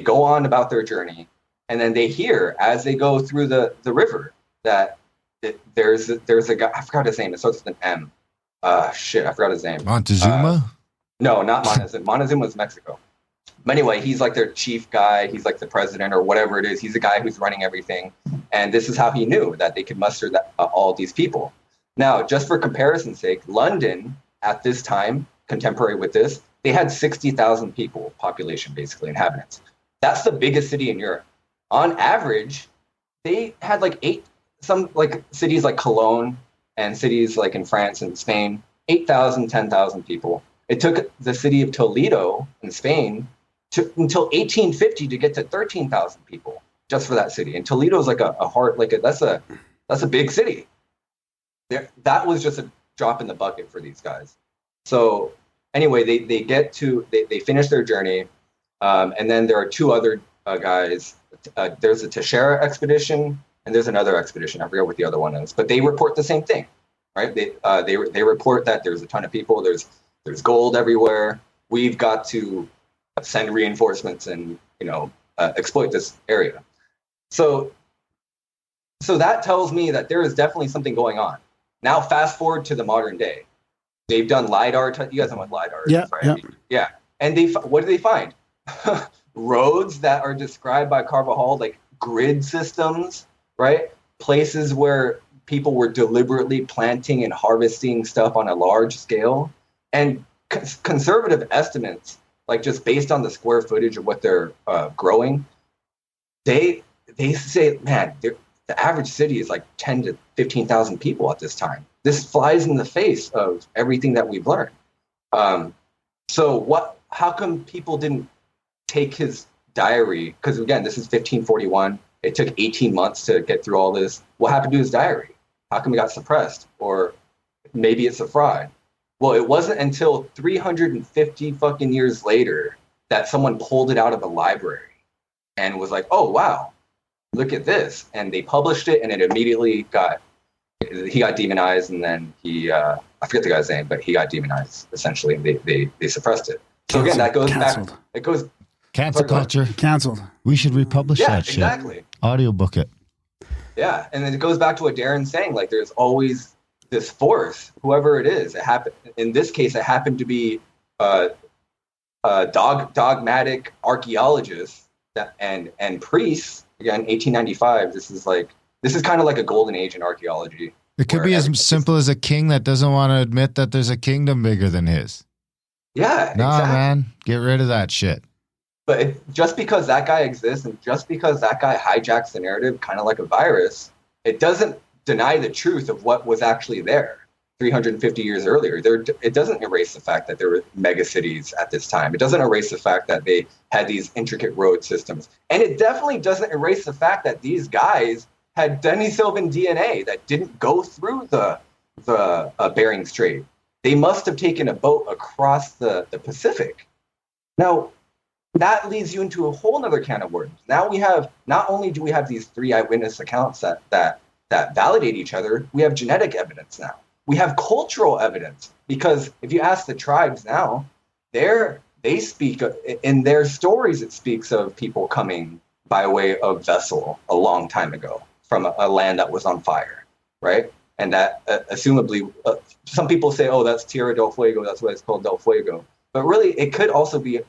[SPEAKER 4] go on about their journey. And then they hear as they go through the river that there's a guy, I forgot his name. It starts with an M. I forgot his name.
[SPEAKER 5] Montezuma?
[SPEAKER 4] No, not Montezuma. Montezuma was Mexico. But anyway, he's like their chief guy. He's like the president or whatever it is. He's the guy who's running everything. And this is how he knew that they could muster all these people. Now, just for comparison's sake, London at this time, contemporary with this, they had 60,000 people, population, basically, inhabitants. That's the biggest city in Europe. On average, they had some cities like Cologne and cities like in France and Spain, 8,000, 10,000 people. It took the city of Toledo in Spain until 1850 to get to 13,000 people just for that city. And Toledo's like that's a big city. That was just a drop in the bucket for these guys. So anyway, they finish their journey, and then there are two other guys. There's a Teixeira expedition, and there's another expedition. I forget what the other one is, but they report the same thing, right? They report that there's a ton of people. There's gold everywhere. We've got to send reinforcements and exploit this area. So that tells me that there is definitely something going on. Now, fast forward to the modern day. They've done LiDAR. You guys know what LiDAR is, right? Yeah. And what do they find? Roads that are described by Carvajal like grid systems, right? Places where people were deliberately planting and harvesting stuff on a large scale. And conservative estimates, like just based on the square footage of what they're growing, they say, man, the average city is like 10 to 15,000 people at this time. This flies in the face of everything that we've learned. How come people didn't take his diary? Because again, this is 1541. It took 18 months to get through all this. What happened to his diary? How come it got suppressed? Or maybe it's a fraud. Well, it wasn't until 350 fucking years later that someone pulled it out of a library and was like, oh, wow, look at this. And they published it, and it immediately he got demonized, and then I forget the guy's name, but he got demonized, essentially, and they suppressed it. So again, that goes
[SPEAKER 6] Canceled.
[SPEAKER 4] back. It goes
[SPEAKER 5] Cancel culture.
[SPEAKER 6] Canceled.
[SPEAKER 5] We should republish that shit.
[SPEAKER 4] Exactly.
[SPEAKER 5] Audiobook it.
[SPEAKER 4] Yeah, and then it goes back to what Darren's saying. Like, there's always this force, whoever it is. It happened. In this case, it happened to be dogmatic archaeologists and priests. Again, 1895. This is kind of like a golden age in archaeology.
[SPEAKER 5] It could be as simple as a king that doesn't want to admit that there's a kingdom bigger than his.
[SPEAKER 4] Yeah,
[SPEAKER 5] nah,
[SPEAKER 4] exactly.
[SPEAKER 5] Man, get rid of that shit.
[SPEAKER 4] But just because that guy exists and just because that guy hijacks the narrative, kind of like a virus, it doesn't deny the truth of what was actually there 350 years earlier. It doesn't erase the fact that there were mega cities at this time. It doesn't erase the fact that they had these intricate road systems. And it definitely doesn't erase the fact that these guys had Denisovan DNA that didn't go through the Bering Strait. They must have taken a boat across the Pacific. Now, that leads you into a whole other can of worms. Now not only do we have these three eyewitness accounts that validate each other, we have genetic evidence now. We have cultural evidence, because if you ask the tribes now, they speak in their stories. It speaks of people coming by way of vessel a long time ago from a land that was on fire, right? And that assumably, some people say, oh, that's Tierra del Fuego. That's why it's called Del Fuego. But really, it could also be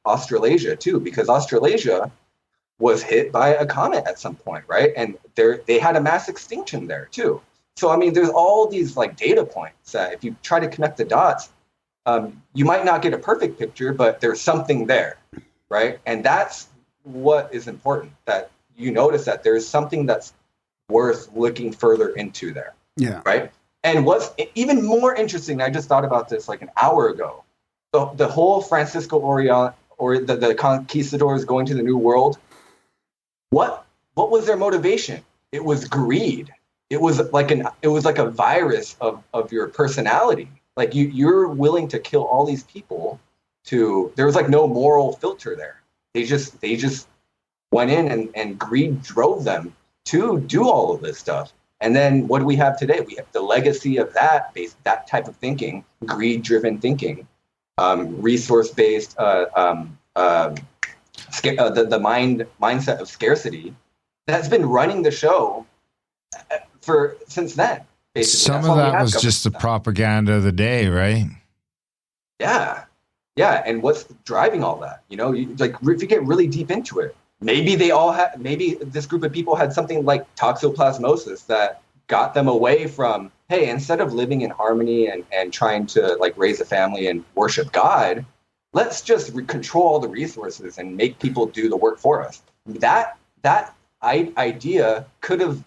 [SPEAKER 4] Australasia too, because Australasia was hit by a comet at some point, right? And they had a mass extinction there too. So, I mean, there's all these like data points that if you try to connect the dots, you might not get a perfect picture, but there's something there, right? And that's what is important, that you notice that there's something that's worth looking further into there.
[SPEAKER 6] Yeah.
[SPEAKER 4] Right. And what's even more interesting, I just thought about this like an hour ago, the whole Francisco Orellana or the conquistadors going to the New World. What was their motivation? It was greed. It was like a virus of your personality. Like you're willing to kill all these people there was like no moral filter there. They just went in and greed drove them to do all of this stuff. And then what do we have today? We have the legacy of that type of thinking, greed-driven thinking, resource-based the mindset of scarcity that's been running the show since then. Basically,
[SPEAKER 5] some of that was just the propaganda of the day, right?
[SPEAKER 4] Yeah, and what's driving all that? You know, like if you get really deep into it, maybe this group of people had something like toxoplasmosis that got them away from, hey, instead of living in harmony and trying to like raise a family and worship God, let's just control all the resources and make people do the work for us. That idea could have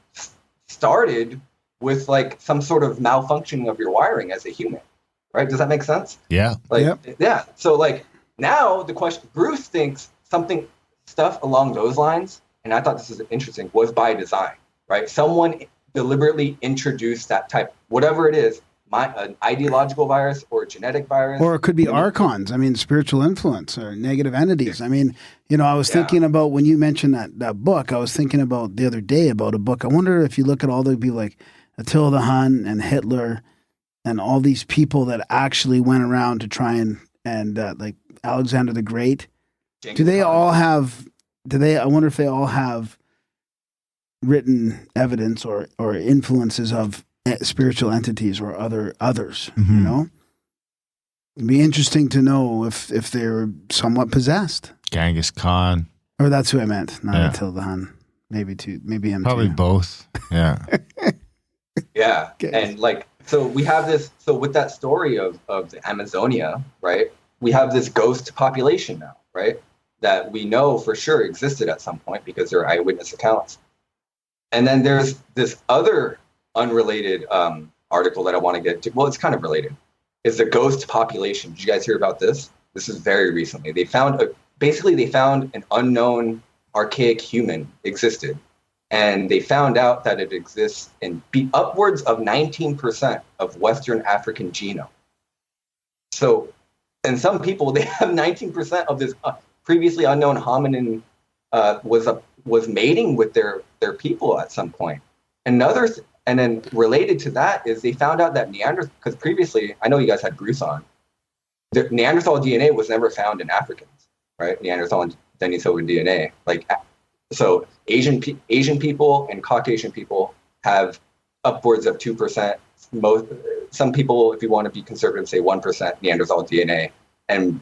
[SPEAKER 4] started with like some sort of malfunctioning of your wiring as a human, right? Does that make sense?
[SPEAKER 5] Yeah.
[SPEAKER 4] Yeah. So like now the question, Bruce thinks stuff along those lines, and I thought this was interesting, was by design, right? Someone deliberately introduced that type, whatever it is, an ideological virus or a genetic virus.
[SPEAKER 6] Or it could be archons. I mean, spiritual influence or negative entities. I mean, you know, I was thinking about when you mentioned that book, I was thinking about the other day about a book. I wonder if you look at all the people like Attila Hun and Hitler and all these people that actually went around to try and like Alexander the Great, I wonder if they all have written evidence or influences of spiritual entities or others, you know? It'd be interesting to know if they're somewhat possessed.
[SPEAKER 5] Genghis Khan.
[SPEAKER 6] Or that's who I meant, not Attila Hun. Maybe him
[SPEAKER 5] Probably
[SPEAKER 6] too.
[SPEAKER 5] both. Yeah.
[SPEAKER 4] Yeah.
[SPEAKER 6] Okay.
[SPEAKER 4] And like, so we have this, so with that story of the Amazonia, right? We have this ghost population now, right? That we know for sure existed at some point because there are eyewitness accounts. And then there's this other unrelated article that I want to get to. Well, it's kind of related. Is the ghost population. Did you guys hear about this? This is very recently. They found an unknown archaic human existed. And they found out that it exists in upwards of 19% of Western African genome. So, and some people, they have 19% of this previously unknown hominin was mating with their people at some point. And then related to that is they found out that Neanderthal, because previously, I know you guys had Bruce on, the Neanderthal DNA was never found in Africans, right? Neanderthal and Denisovan DNA. So Asian people and Caucasian people have upwards of 2%. Some people, if you want to be conservative, say 1% Neanderthal DNA, and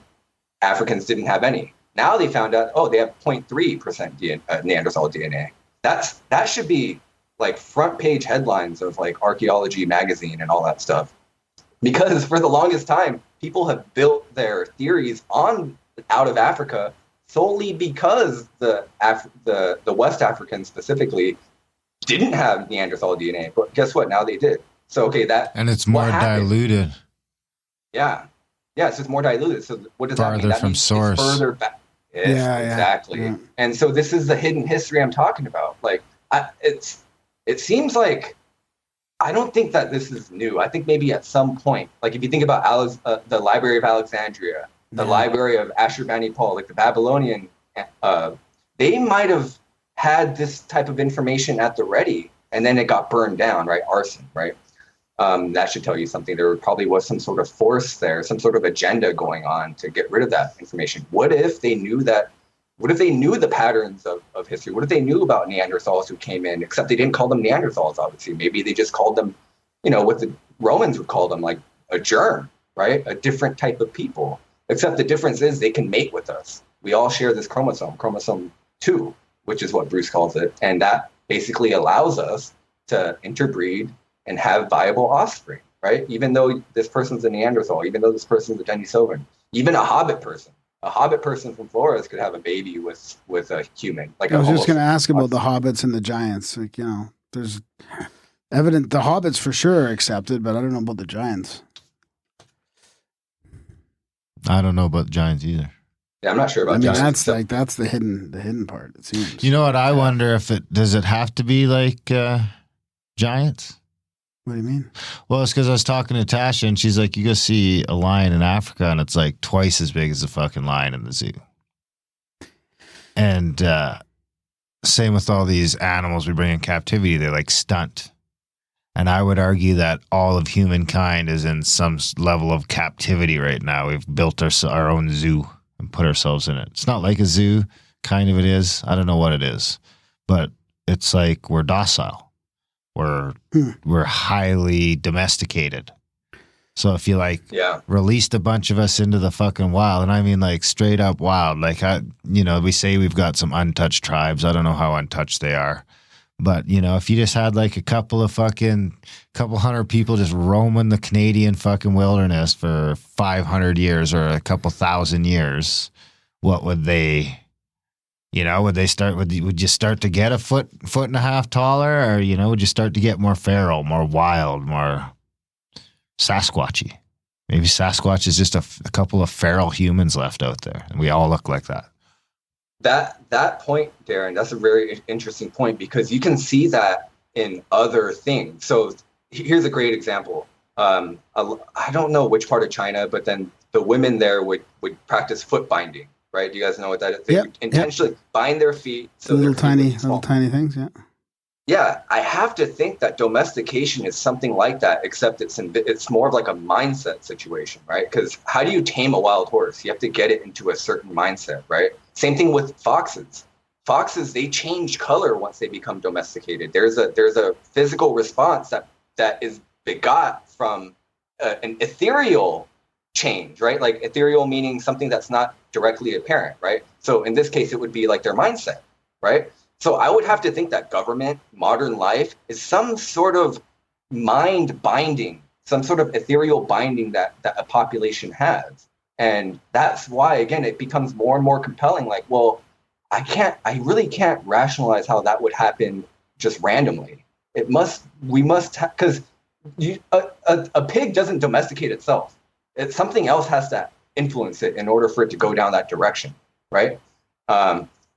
[SPEAKER 4] Africans didn't have any. Now they found out, they have 0.3% Neanderthal DNA. That should be like front page headlines of like Archaeology magazine and all that stuff. Because for the longest time, people have built their theories out of Africa solely because the West Africans specifically didn't have Neanderthal DNA. But guess what? Now they did. So,
[SPEAKER 5] and it's more diluted.
[SPEAKER 4] Yeah. Yeah, it's just more diluted. So what does that mean?
[SPEAKER 5] Farther from source.
[SPEAKER 4] Further back. Yeah, exactly. Yeah. And so this is the hidden history I'm talking about. Like, it seems like, I don't think that this is new. I think maybe at some point, like if you think about the Library of Alexandria, the Library of Ashurbanipal, like the Babylonian, they might have had this type of information at the ready, and then it got burned down, right? Arson, right? That should tell you something. There probably was some sort of force there, some sort of agenda going on to get rid of that information. What if they knew that? What if they knew the patterns of history? What if they knew about Neanderthals who came in, except they didn't call them Neanderthals, obviously. Maybe they just called them, what the Romans would call them, like a germ, right? A different type of people. Except the difference is they can mate with us. We all share this chromosome 2, which is what Bruce calls it. And that basically allows us to interbreed and have viable offspring, right? Even though this person's a Neanderthal, even though this person's a Denisovan, even a Hobbit person. A Hobbit person from Flores could have a baby with a human. Like
[SPEAKER 6] I was just going to ask about the hobbits and the giants. Like, there's evident the hobbits for sure are accepted, but I don't know about the giants.
[SPEAKER 5] I don't know about giants either.
[SPEAKER 4] Yeah, I'm not sure about giants.
[SPEAKER 6] That's the hidden part, it seems.
[SPEAKER 5] You know what? I wonder if does it have to be like giants?
[SPEAKER 6] What do you mean?
[SPEAKER 5] Well, it's because I was talking to Tasha, and she's like, you go see a lion in Africa, and it's like twice as big as the fucking lion in the zoo. And same with all these animals we bring in captivity, they like stunt. And I would argue that all of humankind is in some level of captivity right now. We've built our own zoo and put ourselves in it. It's not like a zoo kind of it is. I don't know what it is, but it's like we're docile. We're highly domesticated. So if you like released a bunch of us into the fucking wild, and I mean like straight up wild, like we say we've got some untouched tribes. I don't know how untouched they are. But, if you just had like a couple hundred people just roaming the Canadian fucking wilderness for 500 years or a couple thousand years, what would they, would you start to get a foot and a half taller, or, would you start to get more feral, more wild, more Sasquatchy? Maybe Sasquatch is just a couple of feral humans left out there, and we all look like that.
[SPEAKER 4] That point, Darren, that's a very interesting point, because you can see that in other things. So here's a great example. I don't know which part of China, but then the women there would practice foot binding, right? Do you guys know what that is? They would intentionally bind their feet. So
[SPEAKER 6] little tiny things, yeah.
[SPEAKER 4] Yeah, I have to think that domestication is something like that, except it's more of like a mindset situation, right? Because how do you tame a wild horse? You have to get it into a certain mindset, right? Same thing with foxes. Foxes, they change color once they become domesticated. There's a physical response that is begot from an ethereal change, right? Like ethereal meaning something that's not directly apparent, right? So in this case, it would be like their mindset, right? So I would have to think that government, modern life, is some sort of mind binding, some sort of ethereal binding that a population has. And that's why, again, it becomes more and more compelling. Like, well, I really can't rationalize how that would happen just randomly. Because a pig doesn't domesticate itself. Something else has to influence it in order for it to go down that direction, right?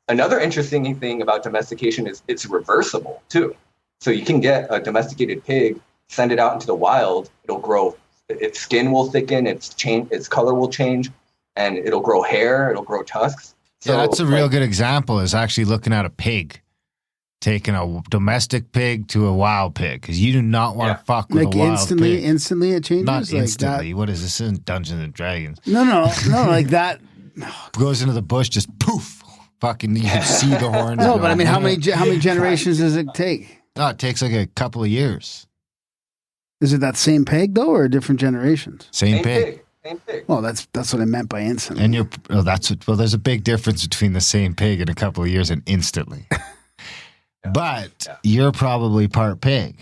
[SPEAKER 4] Another interesting thing about domestication is it's reversible too. So you can get a domesticated pig, send it out into the wild, it'll grow, its skin will thicken, its color will change, and it'll grow hair, it'll grow tusks. So,
[SPEAKER 5] yeah, that's a real good example, is actually looking at a pig, taking a domestic pig to a wild pig, because you do not want to fuck with a wild pig.
[SPEAKER 6] Instantly it changes?
[SPEAKER 5] Not
[SPEAKER 6] like
[SPEAKER 5] instantly.
[SPEAKER 6] That?
[SPEAKER 5] What is this in Dungeons and Dragons?
[SPEAKER 6] No, like that.
[SPEAKER 5] Goes into the bush, just poof. Fucking, you can see the horns.
[SPEAKER 6] No, but I mean, how many generations does it take?
[SPEAKER 5] Oh, it takes like a couple of years.
[SPEAKER 6] Is it that same pig though, or different generations?
[SPEAKER 5] Same pig.
[SPEAKER 4] Same pig.
[SPEAKER 6] Well, that's what I meant by instantly.
[SPEAKER 5] And there's a big difference between the same pig in a couple of years and instantly. But you're probably part pig,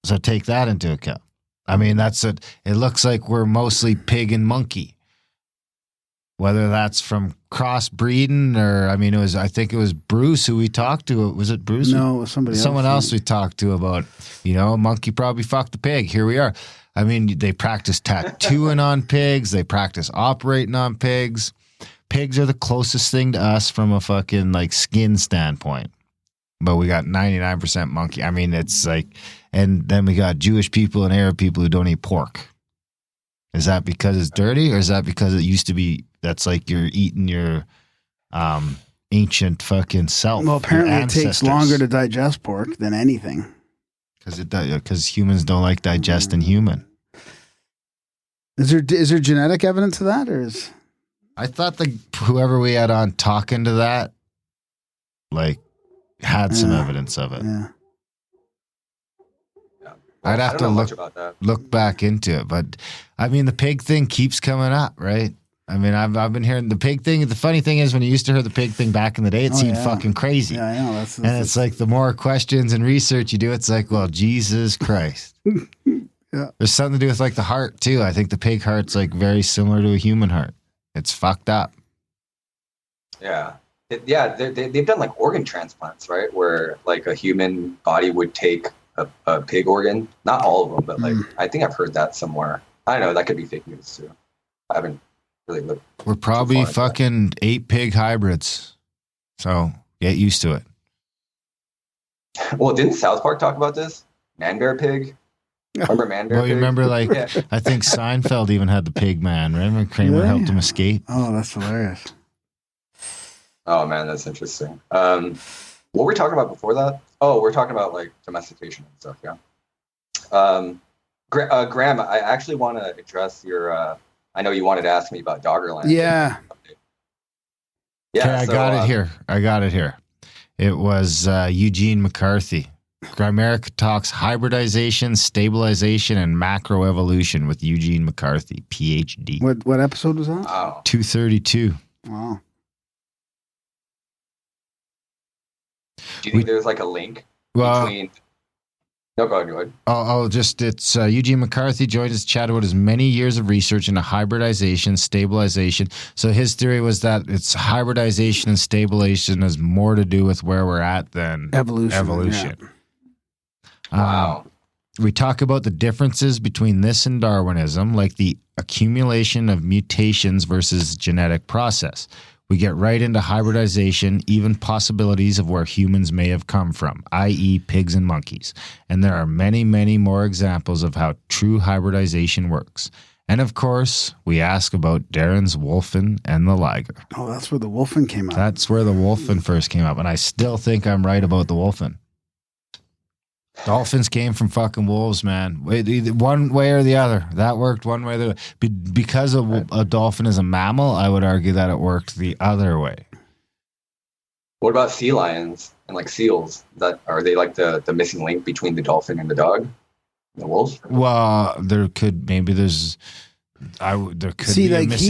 [SPEAKER 5] so take that into account. I mean, it looks like we're mostly pig and monkey. Whether that's from crossbreeding or, I think it was Bruce who we talked to. Was it Bruce?
[SPEAKER 6] No, it was somebody else.
[SPEAKER 5] Someone else we talked to about, a monkey probably fucked the pig. Here we are. I mean, they practice tattooing on pigs. They practice operating on pigs. Pigs are the closest thing to us from a fucking like skin standpoint. But we got 99% monkey. I mean, it's like, and then we got Jewish people and Arab people who don't eat pork. Is that because it's dirty, or is that because it used to be, that's like you're eating your ancient fucking self?
[SPEAKER 6] Well, apparently it takes longer to digest pork than anything.
[SPEAKER 5] Because humans don't like digesting human.
[SPEAKER 6] Is there genetic evidence of that, or is?
[SPEAKER 5] I thought whoever we had on talking to that, like, had some evidence of it.
[SPEAKER 6] Yeah.
[SPEAKER 5] I'd have to look back into it, but I mean, the pig thing keeps coming up, right? I mean, I've been hearing the pig thing. The funny thing is, when you used to hear the pig thing back in the day, it seemed fucking crazy.
[SPEAKER 6] Yeah, I know.
[SPEAKER 5] It's like the more questions and research you do, it's like, well, Jesus Christ.
[SPEAKER 6] Yeah.
[SPEAKER 5] There's something to do with like the heart too. I think the pig heart's like very similar to a human heart. It's fucked up.
[SPEAKER 4] Yeah. They've done like organ transplants, right? Where like a human body would take a pig organ. Not all of them, but like I think I've heard that somewhere. I don't know. That could be fake news too. I haven't really looked.
[SPEAKER 5] We're probably fucking 8 pig hybrids. So get used to it.
[SPEAKER 4] Well, didn't South Park talk about this? Man Bear Pig? Remember Man Bear Pig?
[SPEAKER 5] Well, you remember like, I think Seinfeld even had the pig man. Remember Kramer helped him escape?
[SPEAKER 6] Oh, that's hilarious.
[SPEAKER 4] Oh man, that's interesting. What were we talking about before that? Oh, we're talking about like domestication and stuff. Yeah. Graham, I actually want to address your. I know you wanted to ask me about Doggerland.
[SPEAKER 6] Yeah.
[SPEAKER 4] Yeah,
[SPEAKER 5] Okay, I got it here. I got it here. It was Eugene McCarthy. Grimerica talks hybridization, stabilization, and macroevolution with Eugene McCarthy, PhD.
[SPEAKER 6] What episode was that?
[SPEAKER 4] Wow.
[SPEAKER 5] 232.
[SPEAKER 6] Wow.
[SPEAKER 4] Do you think there's like a link
[SPEAKER 5] Well,
[SPEAKER 4] between? No, go ahead.
[SPEAKER 5] it's Eugene McCarthy joined us to chat about his many years of research into hybridization, stabilization. So his theory was that it's hybridization and stabilization has more to do with where we're at than evolution.
[SPEAKER 4] Wow.
[SPEAKER 5] We talk about the differences between this and Darwinism, like the accumulation of mutations versus genetic process. We get right into hybridization, even possibilities of where humans may have come from, i.e. pigs and monkeys. And there are many, many more examples of how true hybridization works. And of course, we ask about Darren's wolfen and the liger.
[SPEAKER 6] Oh, that's where the wolfen came out.
[SPEAKER 5] That's where the wolfen first came up. And I still think I'm right about the wolfen. Dolphins came from fucking wolves, man. Either one way or the other. That worked one way or the other. Because a dolphin is a mammal, I would argue that it worked the other way.
[SPEAKER 4] What about sea lions and like seals? Are they like the missing link between the dolphin and the dog, the wolf?
[SPEAKER 5] Well, there could be a missing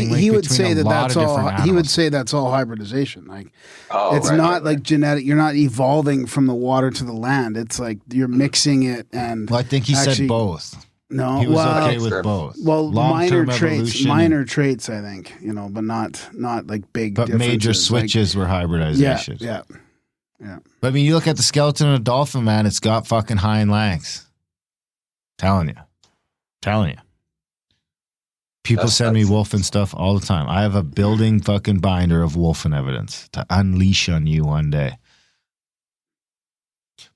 [SPEAKER 5] link
[SPEAKER 6] he would
[SPEAKER 5] between
[SPEAKER 6] say
[SPEAKER 5] a
[SPEAKER 6] that
[SPEAKER 5] lot
[SPEAKER 6] that's
[SPEAKER 5] of
[SPEAKER 6] all.
[SPEAKER 5] different
[SPEAKER 6] He would
[SPEAKER 5] animals.
[SPEAKER 6] say that's all hybridization. Like it's
[SPEAKER 4] Right,
[SPEAKER 6] not like
[SPEAKER 4] right.
[SPEAKER 6] genetic. You're not evolving from the water to the land. It's like you're mixing it and.
[SPEAKER 5] Well, I think he
[SPEAKER 6] actually-
[SPEAKER 5] said both.
[SPEAKER 6] No,
[SPEAKER 5] He was
[SPEAKER 6] well,
[SPEAKER 5] okay with both.
[SPEAKER 6] well, minor
[SPEAKER 5] Long-term
[SPEAKER 6] traits,
[SPEAKER 5] evolution
[SPEAKER 6] minor traits, I think, but not like big.
[SPEAKER 5] But major
[SPEAKER 6] differences. Like,
[SPEAKER 5] switches were hybridization.
[SPEAKER 6] yeah.
[SPEAKER 5] But I mean, you look at the skeleton of a dolphin, man, it's got fucking hind legs. Telling you. People send me wolfen stuff all the time. I have a building fucking binder of wolfen evidence to unleash on you one day.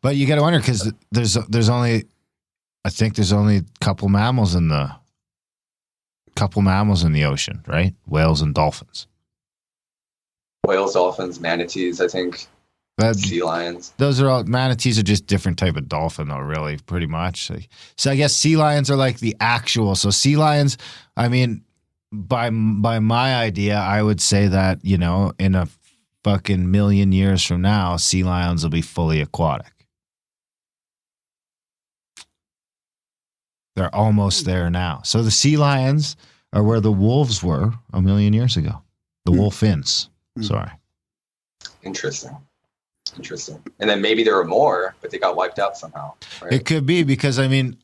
[SPEAKER 5] But you got to wonder because there's only a couple mammals in the ocean, right? Whales and dolphins.
[SPEAKER 4] Whales, dolphins, manatees, I think. Sea lions.
[SPEAKER 5] Those are all manatees are just different type of dolphin though, really, pretty much. So I guess sea lions are like the actual. So sea lions, I mean, by my idea, I would say that, in a fucking million years from now, sea lions will be fully aquatic. They're almost there now. So the sea lions are where the wolves were a million years ago. The wolfins. Sorry.
[SPEAKER 4] Interesting. And then maybe there were more, but they got wiped out somehow. Right?
[SPEAKER 5] It could be because, I mean,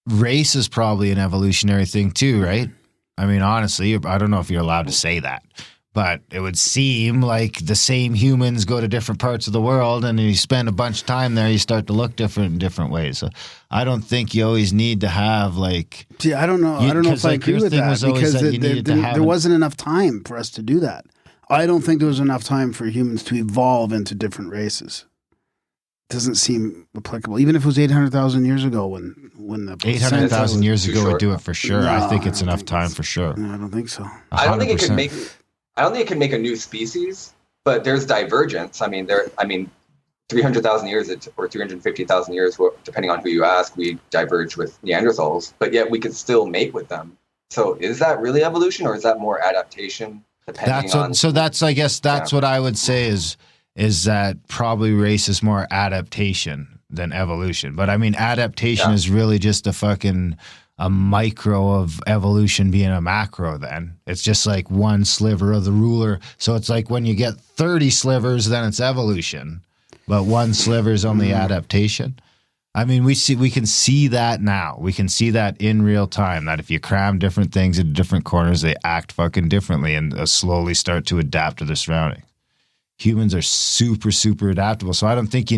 [SPEAKER 5] race is probably an evolutionary thing too, right? I mean, honestly, I don't know if you're allowed to say that, but it would seem like the same humans go to different parts of the world and you spend a bunch of time there, you start to look different in different ways. So I don't think you always need to have like...
[SPEAKER 6] See, I don't know. I don't know if I agree with that because there wasn't enough time for us to do that. I don't think there was enough time for humans to evolve into different races. Doesn't seem applicable, even if it was 800,000 years ago when the
[SPEAKER 5] 800,000 years ago
[SPEAKER 4] short.
[SPEAKER 5] would do it for sure.
[SPEAKER 6] No,
[SPEAKER 5] I think it's
[SPEAKER 6] I don't
[SPEAKER 5] enough
[SPEAKER 6] think
[SPEAKER 5] time for sure.
[SPEAKER 6] No, I don't think so.
[SPEAKER 4] I don't think it
[SPEAKER 5] 100%.
[SPEAKER 4] could make a new species, but there's divergence. I mean, 300,000 years or 350,000 years, depending on who you ask, we diverged with Neanderthals, but yet we could still mate with them. So is that really evolution or is that more adaptation?
[SPEAKER 5] I guess that's what I would say is that probably race is more adaptation than evolution. But I mean, adaptation is really just a micro of evolution being a macro then. It's just like one sliver of the ruler. So it's like when you get 30 slivers, then it's evolution. But one sliver is only adaptation. I mean, we can see that now. We can see that in real time, that if you cram different things into different corners, they act fucking differently and slowly start to adapt to their surroundings. Humans are super, super adaptable. So I don't think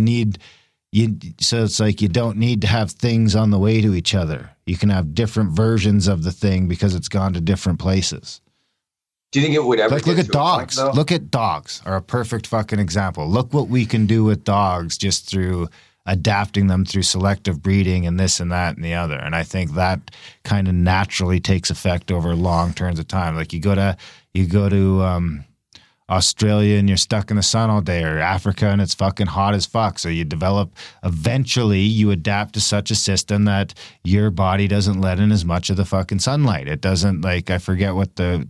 [SPEAKER 5] so it's like you don't need to have things on the way to each other. You can have different versions of the thing because it's gone to different places.
[SPEAKER 4] Do you think it would ever
[SPEAKER 5] look at dogs? Look at dogs are a perfect fucking example. Look what we can do with dogs just through adapting them through selective breeding and this and that and the other. And I think that kind of naturally takes effect over long terms of time. Like you go to Australia and you're stuck in the sun all day, or Africa and it's fucking hot as fuck. So eventually you adapt to such a system that your body doesn't let in as much of the fucking sunlight. It doesn't, like, I forget what's the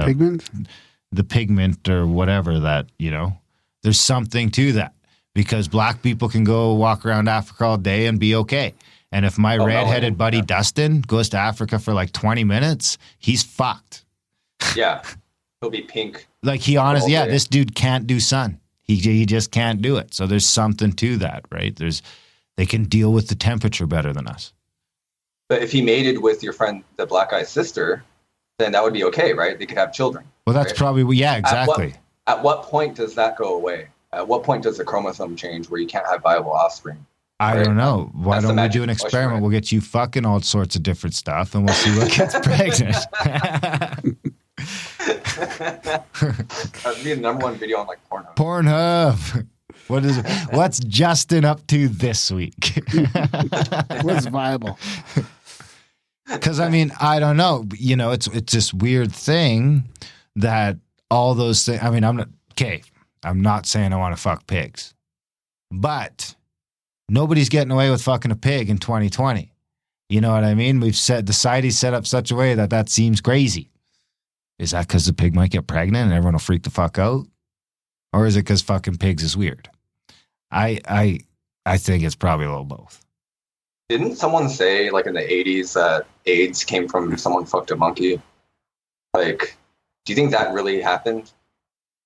[SPEAKER 6] pigment?
[SPEAKER 5] the pigment or whatever that, there's something to that because black people can go walk around Africa all day and be okay. And if my redheaded buddy Dustin goes to Africa for like 20 minutes, he's fucked.
[SPEAKER 4] Yeah. He'll be pink.
[SPEAKER 5] Like he honestly, this dude can't do sun. He just can't do it. So there's something to that, right? They can deal with the temperature better than us.
[SPEAKER 4] But if he mated with your friend, the black guy's sister, then that would be okay, right? They could have children.
[SPEAKER 5] Well, that's
[SPEAKER 4] right?
[SPEAKER 5] probably, yeah, exactly.
[SPEAKER 4] At what point does that go away? At what point does the chromosome change where you can't have viable offspring?
[SPEAKER 5] I don't know. Why don't we do an experiment?
[SPEAKER 4] Right?
[SPEAKER 5] We'll get you fucking all sorts of different stuff and we'll see what gets pregnant.
[SPEAKER 4] That'd be the number one video on like Pornhub.
[SPEAKER 5] Pornhub. What's Justin up to this week?
[SPEAKER 6] What's viable?
[SPEAKER 5] Because I don't know. It's this weird thing that all those things. I'm not saying I want to fuck pigs, but nobody's getting away with fucking a pig in 2020. You know what I mean? We've said society's set up such a way that seems crazy. Is that because the pig might get pregnant and everyone will freak the fuck out? Or is it because fucking pigs is weird? I think it's probably a little both.
[SPEAKER 4] Didn't someone say, like, in the 80s that AIDS came from someone fucked a monkey? Like, do you think that really happened?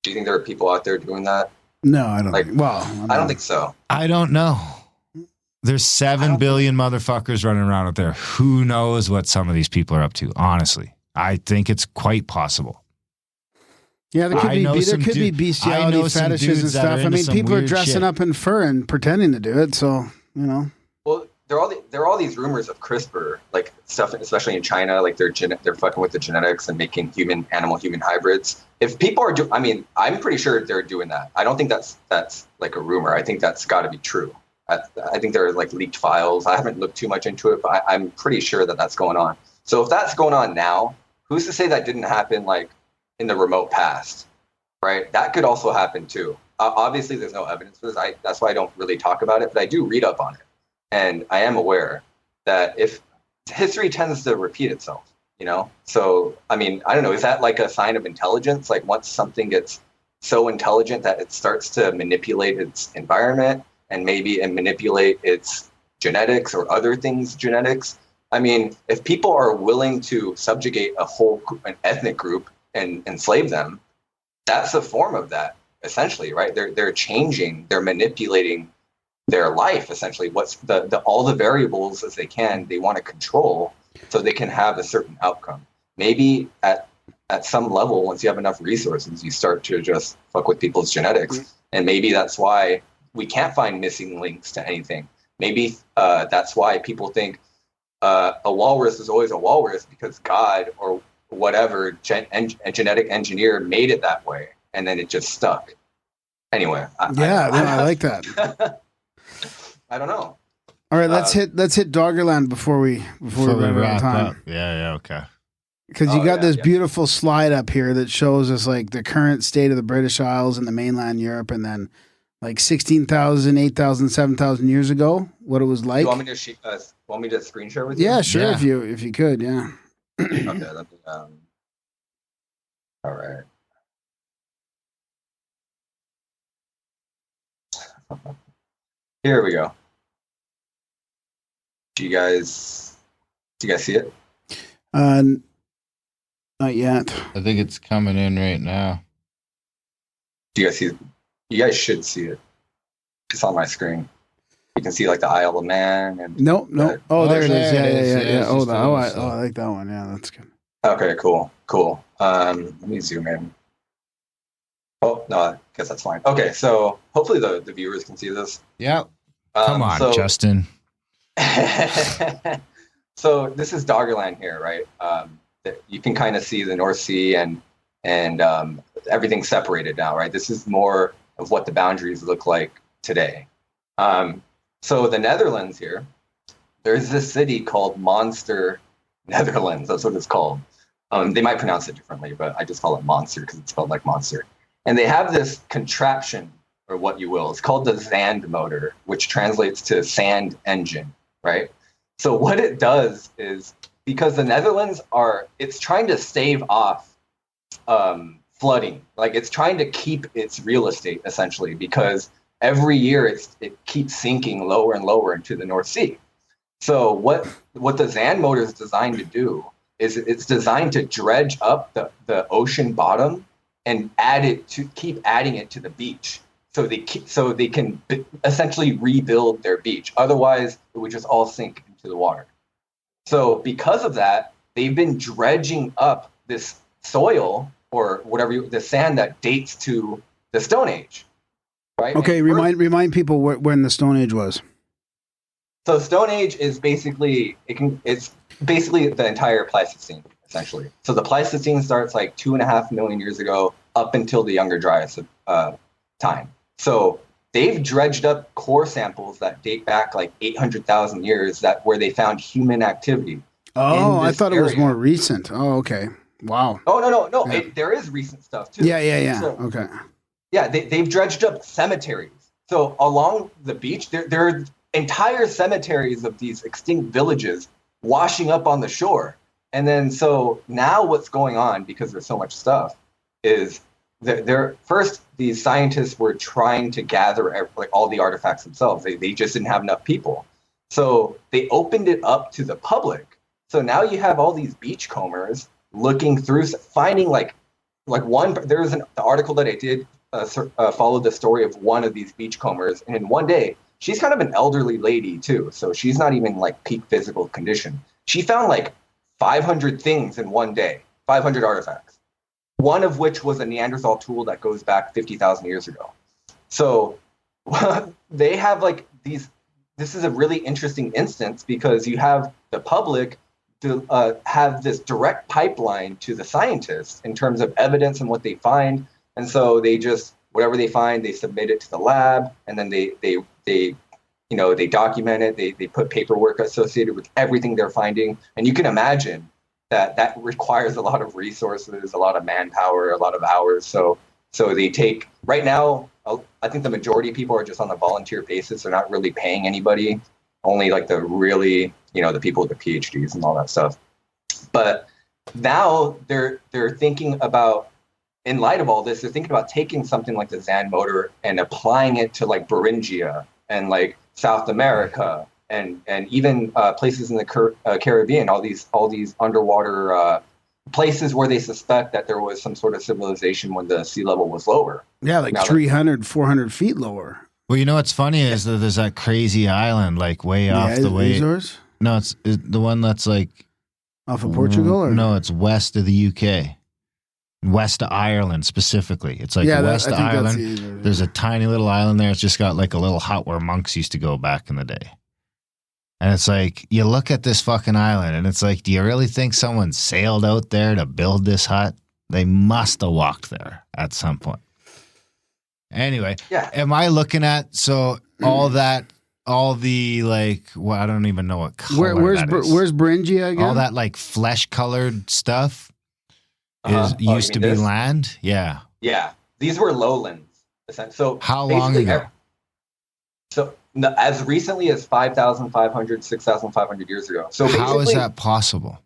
[SPEAKER 4] Do you think there are people out there doing that?
[SPEAKER 6] No, I don't think. Well,
[SPEAKER 4] I don't think so.
[SPEAKER 5] I don't know. There's 7 billion motherfuckers running around out there. Who knows what some of these people are up to, honestly. I think it's quite possible.
[SPEAKER 6] Yeah, there could be bestiality fetishes and stuff. I mean, people are dressing up in fur and pretending to do it, so,
[SPEAKER 4] Well, there are all these rumors of CRISPR, like stuff, especially in China, like they're fucking with the genetics and making animal-human hybrids. If people are I'm pretty sure they're doing that. I don't think that's like a rumor. I think that's got to be true. I think there are like leaked files. I haven't looked too much into it, but I'm pretty sure that that's going on. So if that's going on now, who's to say that didn't happen like in the remote past, right? That could also happen too. Obviously, there's no evidence for this. That's why I don't really talk about it, but I do read up on it. And I am aware that if history tends to repeat itself, So, I don't know. Is that like a sign of intelligence? Like once something gets so intelligent that it starts to manipulate its environment and maybe manipulate its genetics or other things genetics. If people are willing to subjugate an ethnic group and enslave them, that's a form of that, essentially, right? They're changing, they're manipulating their life, essentially. What's all the variables as they want to control so they can have a certain outcome. Maybe at some level, once you have enough resources, you start to just fuck with people's genetics. And maybe that's why we can't find missing links to anything. Maybe that's why people think a walrus is always a walrus because God or whatever genetic engineer made it that way, and then it just stuck. Anyway, I
[SPEAKER 6] like that.
[SPEAKER 4] I don't know.
[SPEAKER 6] All right, let's hit Doggerland before we run out of time.
[SPEAKER 5] Up. Yeah, okay.
[SPEAKER 6] Because you got this beautiful slide up here that shows us like the current state of the British Isles and the mainland Europe, and then like 16,000, 8,000, 7,000 years ago, what it was like.
[SPEAKER 4] You want me to screen share with you?
[SPEAKER 6] Yeah, sure. Yeah. If you could, yeah.
[SPEAKER 4] Okay. Let me, all right. Here we go. Do you guys see it?
[SPEAKER 6] Not yet.
[SPEAKER 7] I think it's coming in right now.
[SPEAKER 4] Do you guys see it? You guys should see it. It's on my screen. You can see like the Isle of Man and
[SPEAKER 6] Nope. Oh, there it is. Yeah.
[SPEAKER 7] Oh,
[SPEAKER 6] I like that one. Yeah, that's good.
[SPEAKER 4] Okay, cool. Let me zoom in. Oh no, I guess that's fine. Okay, so hopefully the viewers can see this.
[SPEAKER 5] Yep. Come on, Justin.
[SPEAKER 4] So this is Doggerland here, right? You can kind of see the North Sea and everything's separated now, right? This is more of what the boundaries look like today. So the Netherlands here, there's this city called Monster, Netherlands. That's what it's called. They might pronounce it differently, but I just call it Monster because it's spelled like monster. And they have this contraption, or what you will. It's called the Zand motor, which translates to sand engine, right? So what it does is, because the Netherlands it's trying to stave off flooding. Like it's trying to keep its real estate essentially, because every year it keeps sinking lower and lower into the North Sea. So what the Zand motor is designed to do is it's designed to dredge up the ocean bottom and keep adding it to the beach. So they can essentially rebuild their beach. Otherwise, it would just all sink into the water. So because of that, they've been dredging up this soil or whatever, the sand that dates to the Stone Age, right?
[SPEAKER 6] Okay, remind people when the Stone Age was.
[SPEAKER 4] So Stone Age is basically it's basically the entire Pleistocene, essentially. So the Pleistocene starts like 2.5 million years ago up until the Younger Dryas time. So they've dredged up core samples that date back like 800,000 years where they found human activity.
[SPEAKER 6] Oh, I thought it was more recent. Oh, okay. Wow.
[SPEAKER 4] Oh, no. Yeah. There is recent stuff too.
[SPEAKER 6] Yeah.
[SPEAKER 4] So,
[SPEAKER 6] okay.
[SPEAKER 4] Yeah, they've dredged up cemeteries. So along the beach, there are entire cemeteries of these extinct villages washing up on the shore. And then so now what's going on, because there's so much stuff, is first these scientists were trying to gather like all the artifacts themselves. They just didn't have enough people. So they opened it up to the public. So now you have all these beachcombers looking through, finding like one. There was an article that I did follow the story of one of these beachcombers, and in one day, she's kind of an elderly lady too, so she's not even like peak physical condition. She found like 500 things in one day, 500 artifacts. One of which was a Neanderthal tool that goes back 50,000 years ago. So they have like these. This is a really interesting instance because you have the public to have this direct pipeline to the scientists in terms of evidence and what they find. And so they just, whatever they find, they submit it to the lab, and then they document it. They put paperwork associated with everything they're finding. And you can imagine that requires a lot of resources, a lot of manpower, a lot of hours. So they take, right now, I think the majority of people are just on a volunteer basis. They're not really paying anybody, only like the really, the people with the PhDs and all that stuff. But now they're thinking about, in light of all this, they're thinking about taking something like the Zand motor and applying it to like Beringia and like South America and even places in the Caribbean, all these underwater places where they suspect that there was some sort of civilization when the sea level was lower.
[SPEAKER 6] Yeah, like 300, 400 feet lower.
[SPEAKER 5] Well, what's funny is that there's that crazy island like way off the way.
[SPEAKER 6] Azores?
[SPEAKER 5] No, it's the one that's like
[SPEAKER 6] off of Portugal, or
[SPEAKER 5] no? It's west of the UK, west of Ireland specifically. It's like west of Ireland. There's a tiny little island there. It's just got like a little hut where monks used to go back in the day. And it's like, you look at this fucking island and it's like, do you really think someone sailed out there to build this hut? They must have walked there at some point. Anyway, am I looking at, all the like, well, I don't even know what color
[SPEAKER 6] where's Beringia again?
[SPEAKER 5] All that like flesh colored stuff used to be land? Yeah.
[SPEAKER 4] Yeah. These were lowlands. So
[SPEAKER 5] how long ago?
[SPEAKER 4] So as recently as 5,500, 6,500 years ago. So
[SPEAKER 5] how is that possible?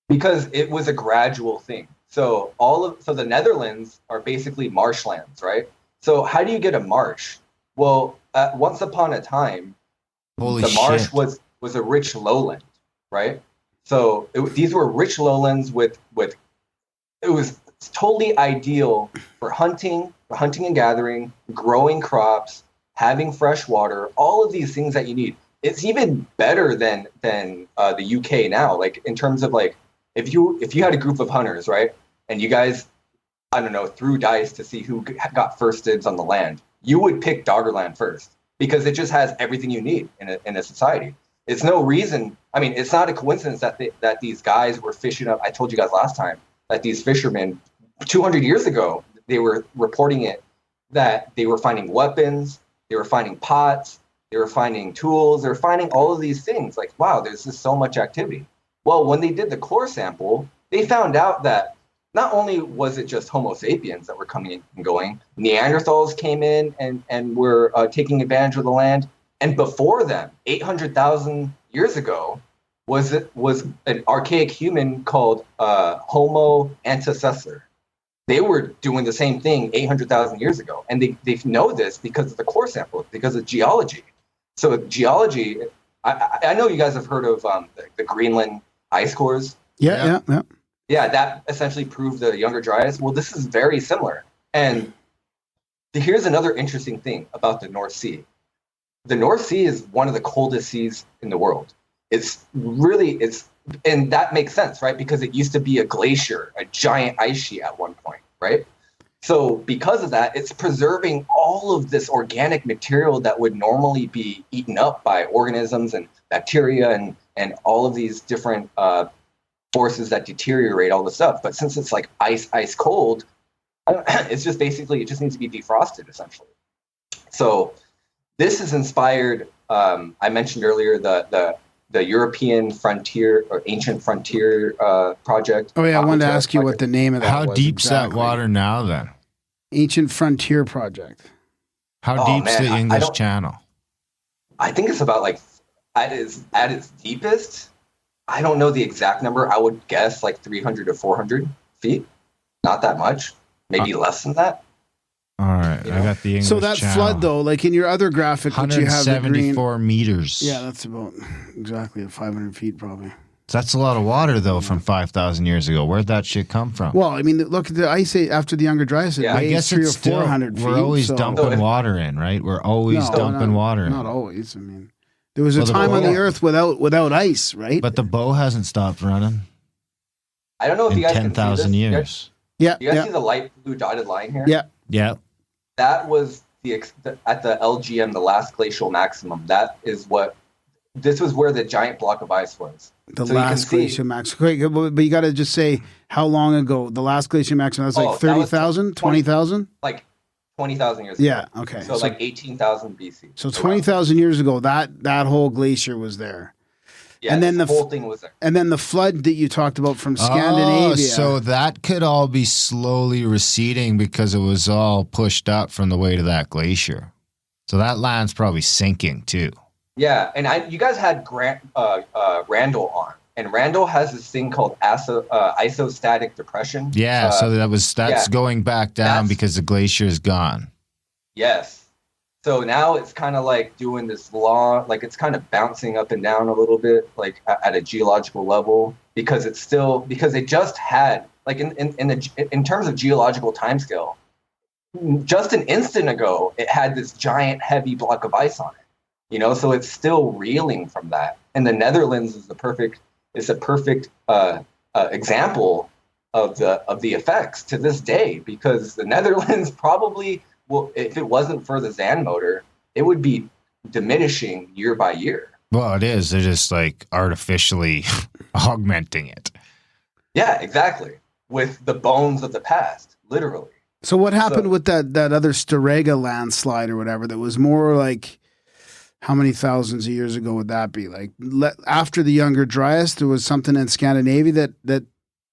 [SPEAKER 4] Because it was a gradual thing. So the Netherlands are basically marshlands, right? So how do you get a marsh? Well, once upon a time, the marsh was a rich lowland, right? So these were rich lowlands with it was totally ideal for hunting and gathering, growing crops, having fresh water, all of these things that you need. It's even better than the UK now. Like in terms of like, if you had a group of hunters, right, and you guys, I don't know, threw dice to see who got first dibs on the land, you would pick Doggerland first because it just has everything you need in a society. It's no reason. I mean, it's not a coincidence that these guys were fishing up. I told you guys last time that these fishermen 200 years ago, they were reporting it, that they were finding weapons, they were finding pots, they were finding tools, they were finding all of these things. Like, wow, there's just so much activity. Well, when they did the core sample, they found out that not only was it just Homo sapiens that were coming and going, Neanderthals came in and were taking advantage of the land. And before them, 800,000 years ago, was an archaic human called Homo antecessor. they were doing the same thing 800,000 years ago. And they know this because of the core sample, because of geology. So geology, I know you guys have heard of the Greenland ice cores.
[SPEAKER 6] Yeah.
[SPEAKER 4] Yeah, that essentially proved the Younger Dryas. Well, this is very similar. And here's another interesting thing about the North Sea. The North Sea is one of the coldest seas in the world. And that makes sense, right? Because it used to be a glacier, a giant ice sheet at one point, right? So because of that, it's preserving all of this organic material that would normally be eaten up by organisms and bacteria and all of these different forces that deteriorate all the stuff. But since it's like ice cold, it's just basically, it just needs to be defrosted essentially. So this is inspired, I mentioned earlier, the European Frontier or Ancient Frontier project.
[SPEAKER 6] Oh yeah, I wanted to ask you what the name of that
[SPEAKER 5] How
[SPEAKER 6] was.
[SPEAKER 5] deep's
[SPEAKER 6] exactly.
[SPEAKER 5] that water now then?
[SPEAKER 6] Ancient Frontier Project.
[SPEAKER 5] How
[SPEAKER 4] Oh,
[SPEAKER 5] deep's
[SPEAKER 4] man,
[SPEAKER 5] the
[SPEAKER 4] I
[SPEAKER 5] English
[SPEAKER 4] don't-
[SPEAKER 5] Channel?
[SPEAKER 4] I think it's about like at its deepest. I don't know the exact number. I would guess like 300 to 400 feet. Not that much. Maybe less than that.
[SPEAKER 5] All right,
[SPEAKER 4] You
[SPEAKER 5] I
[SPEAKER 4] know?
[SPEAKER 5] got the English
[SPEAKER 6] So that
[SPEAKER 5] Channel.
[SPEAKER 6] flood though, like in your other graphic, which you have the green.
[SPEAKER 5] 174 meters.
[SPEAKER 6] Yeah, that's about exactly 500 feet probably.
[SPEAKER 5] That's a lot of water though from 5,000 years ago. Where'd that shit come from?
[SPEAKER 6] Well, I mean, look at the ice age after the Younger Dryas. It
[SPEAKER 4] Yeah, I
[SPEAKER 6] weighs
[SPEAKER 5] I guess
[SPEAKER 6] 300
[SPEAKER 5] it's
[SPEAKER 6] or
[SPEAKER 5] still,
[SPEAKER 6] 400 feet.
[SPEAKER 5] we're always
[SPEAKER 6] so-
[SPEAKER 5] dumping
[SPEAKER 4] So if-
[SPEAKER 5] water in, right? We're always
[SPEAKER 6] No,
[SPEAKER 5] dumping water in.
[SPEAKER 6] Not always. I mean, there was a
[SPEAKER 5] Well, the
[SPEAKER 6] time on the
[SPEAKER 4] boat-
[SPEAKER 6] Earth without ice, right?
[SPEAKER 5] But the bow hasn't stopped running
[SPEAKER 4] I don't know if
[SPEAKER 5] in
[SPEAKER 4] you guys can see
[SPEAKER 5] 10,000
[SPEAKER 4] this.
[SPEAKER 5] years.
[SPEAKER 6] yeah,
[SPEAKER 4] You guys
[SPEAKER 6] yeah,
[SPEAKER 4] see the light blue dotted line here?
[SPEAKER 6] yeah.
[SPEAKER 5] Yeah.
[SPEAKER 4] That was at the LGM, the last glacial maximum. This was where the giant block of ice was.
[SPEAKER 6] The
[SPEAKER 4] So you can
[SPEAKER 6] last
[SPEAKER 4] see-
[SPEAKER 6] glacier max. Great, but you got to just say how long ago the last glacier maximum. That's
[SPEAKER 4] Oh,
[SPEAKER 6] like
[SPEAKER 4] that was
[SPEAKER 6] 30,000, 20,000.
[SPEAKER 4] Like 20,000 years ago.
[SPEAKER 6] Yeah. Okay.
[SPEAKER 4] So like 18,000 BC.
[SPEAKER 6] So 20,000 years ago, that whole glacier was there.
[SPEAKER 4] Yeah,
[SPEAKER 6] and then
[SPEAKER 4] the
[SPEAKER 6] the
[SPEAKER 4] whole thing was there.
[SPEAKER 6] And then the flood that you talked about from Scandinavia.
[SPEAKER 5] Oh, so that could all be slowly receding because it was all pushed up from the weight of that glacier. So that land's probably sinking too.
[SPEAKER 4] Yeah, and you guys had Randall on, and Randall has this thing called isostatic depression.
[SPEAKER 5] Yeah, so that's
[SPEAKER 4] yeah.
[SPEAKER 5] going back down
[SPEAKER 4] That's-
[SPEAKER 5] because the glacier is gone.
[SPEAKER 4] Yes. So now it's kind of like doing this long, like it's kind of bouncing up and down a little bit, like at a geological level, because it just had, like in terms of geological timescale, just an instant ago, it had this giant heavy block of ice on it. So it's still reeling from that. And the Netherlands is a perfect example of the effects to this day, because the Netherlands probably, well, if it wasn't for the Zan motor, it would be diminishing year by year.
[SPEAKER 5] Well, it is. They're just like artificially augmenting it.
[SPEAKER 4] Yeah, exactly. With the bones of the past, literally.
[SPEAKER 6] So what happened
[SPEAKER 4] So-
[SPEAKER 6] with that other Starega landslide or whatever that was more like, how many thousands of years ago would that be? Like after the Younger Dryas, there was something in Scandinavia that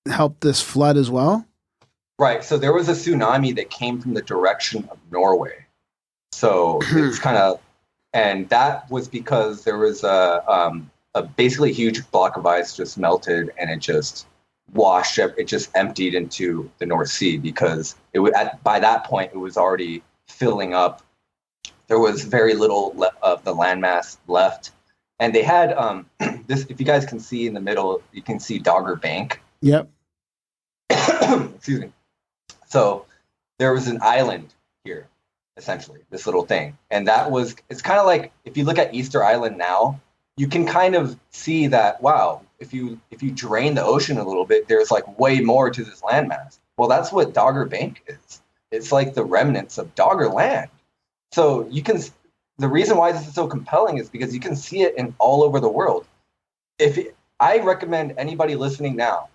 [SPEAKER 6] helped this flood as well?
[SPEAKER 4] Right. So there was a tsunami that came from the direction of Norway. So it's kind of, and that was because there was a basically huge block of ice just melted and it just washed up. It just emptied into the North Sea because by that point it was already filling up. There was very little of the landmass left, and they had this. If you guys can see in the middle, you can see Dogger Bank.
[SPEAKER 6] Yep.
[SPEAKER 4] Excuse me. So there was an island here, essentially, this little thing. And it's kind of like, if you look at Easter Island now, you can kind of see that, wow, if you drain the ocean a little bit, there's like way more to this landmass. Well, that's what Dogger Bank is. It's like the remnants of Dogger land. So the reason why this is so compelling is because you can see it in all over the world. I recommend anybody listening now,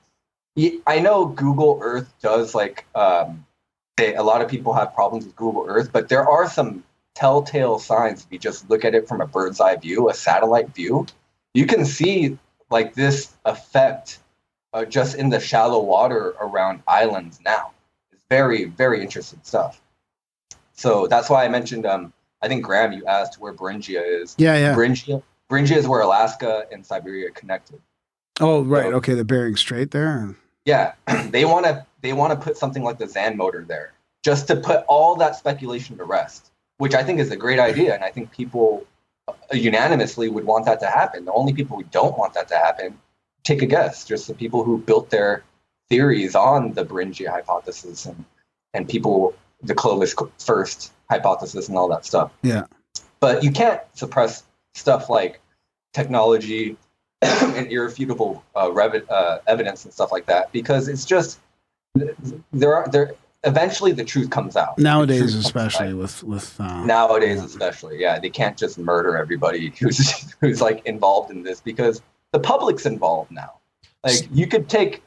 [SPEAKER 4] I know Google Earth does a lot of people have problems with Google Earth, but there are some telltale signs. If you just look at it from a bird's eye view, a satellite view, you can see like this effect just in the shallow water around islands now. It's very, very interesting stuff. So that's why I mentioned, I think, Graham, you asked where Beringia is.
[SPEAKER 6] Yeah.
[SPEAKER 4] Beringia is where Alaska and Siberia connected.
[SPEAKER 6] Oh, right.
[SPEAKER 4] So-
[SPEAKER 6] Okay, the Bering Strait there.
[SPEAKER 4] Yeah, they want to they want to put something like the Zan motor there just to put all that speculation to rest, which I think is a great idea. And I think people unanimously would want that to happen. The only people who don't want that to happen, take a guess, just the people who built their theories on the Beringia hypothesis and people, the Clovis first hypothesis and all that stuff.
[SPEAKER 6] Yeah.
[SPEAKER 4] But you can't suppress stuff like technology and irrefutable evidence and stuff like that, because it's just eventually the truth comes out
[SPEAKER 6] Nowadays, especially with
[SPEAKER 4] nowadays, especially, yeah, they can't just murder everybody who's like involved in this, because the public's involved now. Like you could take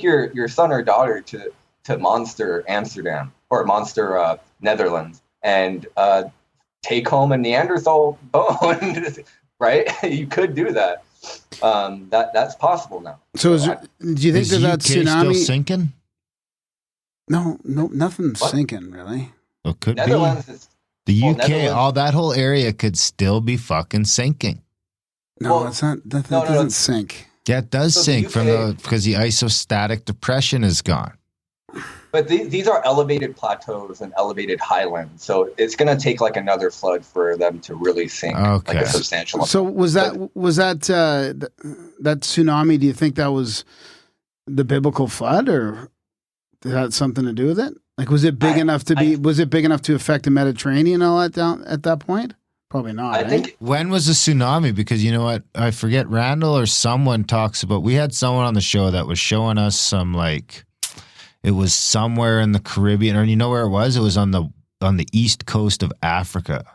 [SPEAKER 4] your son or daughter to Monster Amsterdam or Monster Netherlands and take home a Neanderthal bone, right? You could do that. That's possible now.
[SPEAKER 6] So do you think that tsunami
[SPEAKER 5] still sinking?
[SPEAKER 6] No, nothing's sinking really.
[SPEAKER 5] It could
[SPEAKER 4] Netherlands
[SPEAKER 5] be.
[SPEAKER 4] is
[SPEAKER 5] The UK,
[SPEAKER 4] Netherlands-
[SPEAKER 5] all that whole area could still be fucking sinking.
[SPEAKER 6] No,
[SPEAKER 4] Well,
[SPEAKER 6] it's not. That
[SPEAKER 4] no,
[SPEAKER 6] doesn't sink.
[SPEAKER 5] Yeah, it does
[SPEAKER 4] So the
[SPEAKER 5] sink
[SPEAKER 4] UK
[SPEAKER 5] because the isostatic depression is gone.
[SPEAKER 4] But these are elevated plateaus and elevated highlands, so it's going to take like another flood for them to really sink like
[SPEAKER 5] Okay.
[SPEAKER 4] a substantial amount.
[SPEAKER 6] So was that that tsunami? Do you think that was the biblical flood, or did that have something to do with it? Like, was it big enough to be? Was it big enough to affect the Mediterranean all that down at that point? Probably not.
[SPEAKER 4] I think
[SPEAKER 5] When was the tsunami? Because you know what? I forget, Randall or someone talks about, we had someone on the show that was showing us some, like, it was somewhere in the Caribbean, or you know where it was? It was on the east coast of Africa,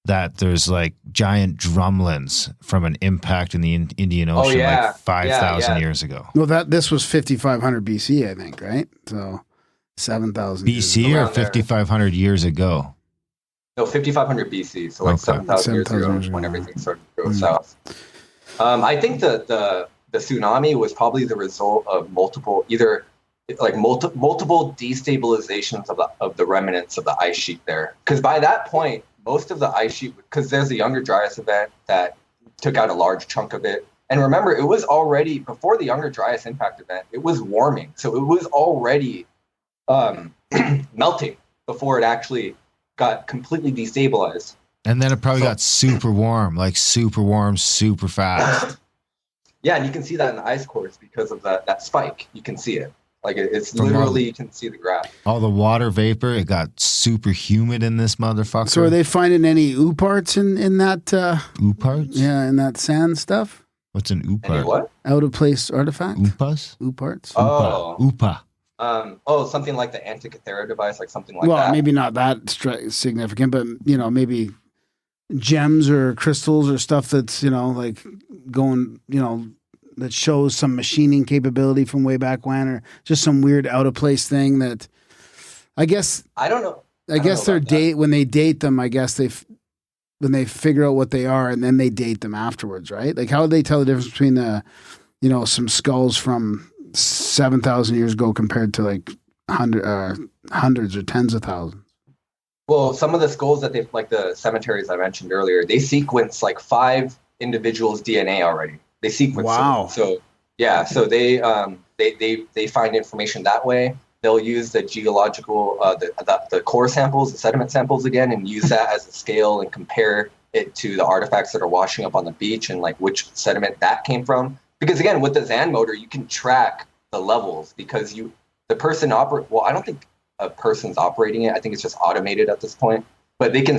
[SPEAKER 5] that there's like giant drumlins from an impact in the Indian Ocean
[SPEAKER 4] yeah.
[SPEAKER 5] like 5,000
[SPEAKER 4] Yeah.
[SPEAKER 5] years ago.
[SPEAKER 6] Well, this was 5,500 BC, I think, right? So 7,000
[SPEAKER 5] BC or
[SPEAKER 4] around there.
[SPEAKER 5] 5,500 years ago?
[SPEAKER 4] no 5,500 BC, so like
[SPEAKER 5] Okay.
[SPEAKER 4] 7,000 years
[SPEAKER 6] 7,000
[SPEAKER 4] ago
[SPEAKER 6] years ago.
[SPEAKER 4] when everything started to go south. I think the tsunami was probably the result of multiple destabilizations of the remnants of the ice sheet there. Because by that point, most of the ice sheet, because there's the Younger Dryas event that took out a large chunk of it. And remember, it was already, before the Younger Dryas impact event, it was warming. So it was already melting before it actually got completely destabilized.
[SPEAKER 5] And then it probably got super warm, super fast.
[SPEAKER 4] Yeah, and you can see that in the ice cores because of that spike. You can see it. Like it's
[SPEAKER 5] From
[SPEAKER 4] literally, you can see the graph.
[SPEAKER 5] All the water vapor, it got super humid in this motherfucker.
[SPEAKER 6] So are they finding any ooparts in that?
[SPEAKER 5] Ooparts?
[SPEAKER 6] Yeah, in that sand stuff.
[SPEAKER 5] What's an
[SPEAKER 4] Any
[SPEAKER 5] oopart?
[SPEAKER 4] what?
[SPEAKER 6] Out of place artifact.
[SPEAKER 5] Oopas?
[SPEAKER 6] Ooparts.
[SPEAKER 4] Oh.
[SPEAKER 5] Oopa.
[SPEAKER 4] Something like the Antikythera device, like something like
[SPEAKER 6] well,
[SPEAKER 4] that.
[SPEAKER 6] maybe not that significant, but maybe gems or crystals or stuff that's like going that shows some machining capability from way back when, or just some weird out of place thing that I guess
[SPEAKER 4] I don't know.
[SPEAKER 6] I guess
[SPEAKER 4] know
[SPEAKER 6] their
[SPEAKER 4] about that.
[SPEAKER 6] date when they date them, I guess when they figure out what they are and then they date them afterwards, right? Like how would they tell the difference between some skulls from 7,000 years ago compared to like hundreds or tens of thousands?
[SPEAKER 4] Well, some of the skulls that they've, like the cemeteries I mentioned earlier, they sequence like 5 individuals' DNA already. They sequence.
[SPEAKER 6] Wow.
[SPEAKER 4] It. So yeah, so they find information that way. They'll use the geological, the core samples, the sediment samples again, and use that as a scale and compare it to the artifacts that are washing up on the beach and like which sediment that came from. Because again, with the Zan motor, you can track the levels because the person well, I don't think a person's operating it. I think it's just automated at this point. But they can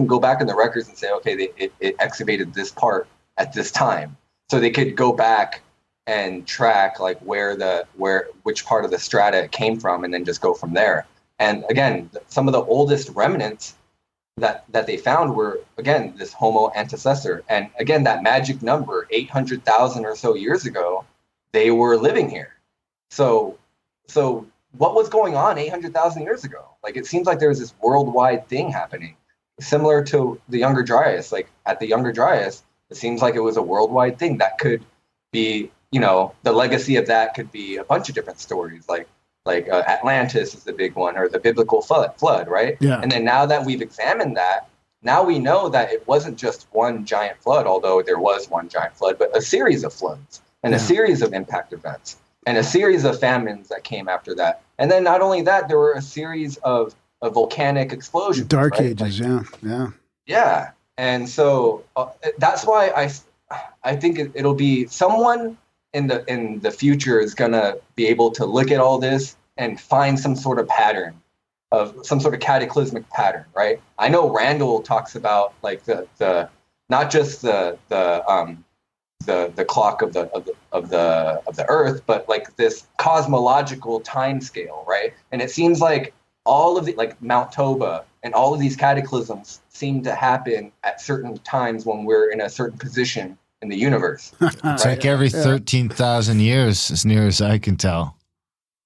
[SPEAKER 4] go back in the records and say, okay, it excavated this part at this time. So they could go back and track like which part of the strata it came from, and then just go from there. And again, some of the oldest remnants that they found were, again, this Homo antecessor. And again, that magic number, 800,000 or so years ago, they were living here. So what was going on 800,000 years ago? Like, it seems like there was this worldwide thing happening, similar to the Younger Dryas. Like at the Younger Dryas, it seems like it was a worldwide thing that could be, the legacy of that could be a bunch of different stories, like Atlantis is the big one, or the biblical flood, right?
[SPEAKER 6] Yeah.
[SPEAKER 4] And then now that we've examined that, now we know that it wasn't just one giant flood, although there was one giant flood, but a series of floods and a series of impact events. and a series of famines that came after that. And then not only that, there were a series of volcanic explosions.
[SPEAKER 6] Dark
[SPEAKER 4] right?
[SPEAKER 6] Ages, yeah.
[SPEAKER 4] Yeah. And so that's why I think it'll be someone in the future is going to be able to look at all this and find some sort of pattern, of some sort of cataclysmic pattern, right? I know Randall talks about like the not just the clock of the Earth, but like this cosmological time scale, right? And it seems like all of the, like Mount Toba and all of these cataclysms seem to happen at certain times when we're in a certain position in the universe.
[SPEAKER 5] It's like every 13,000 years, as near as I can tell.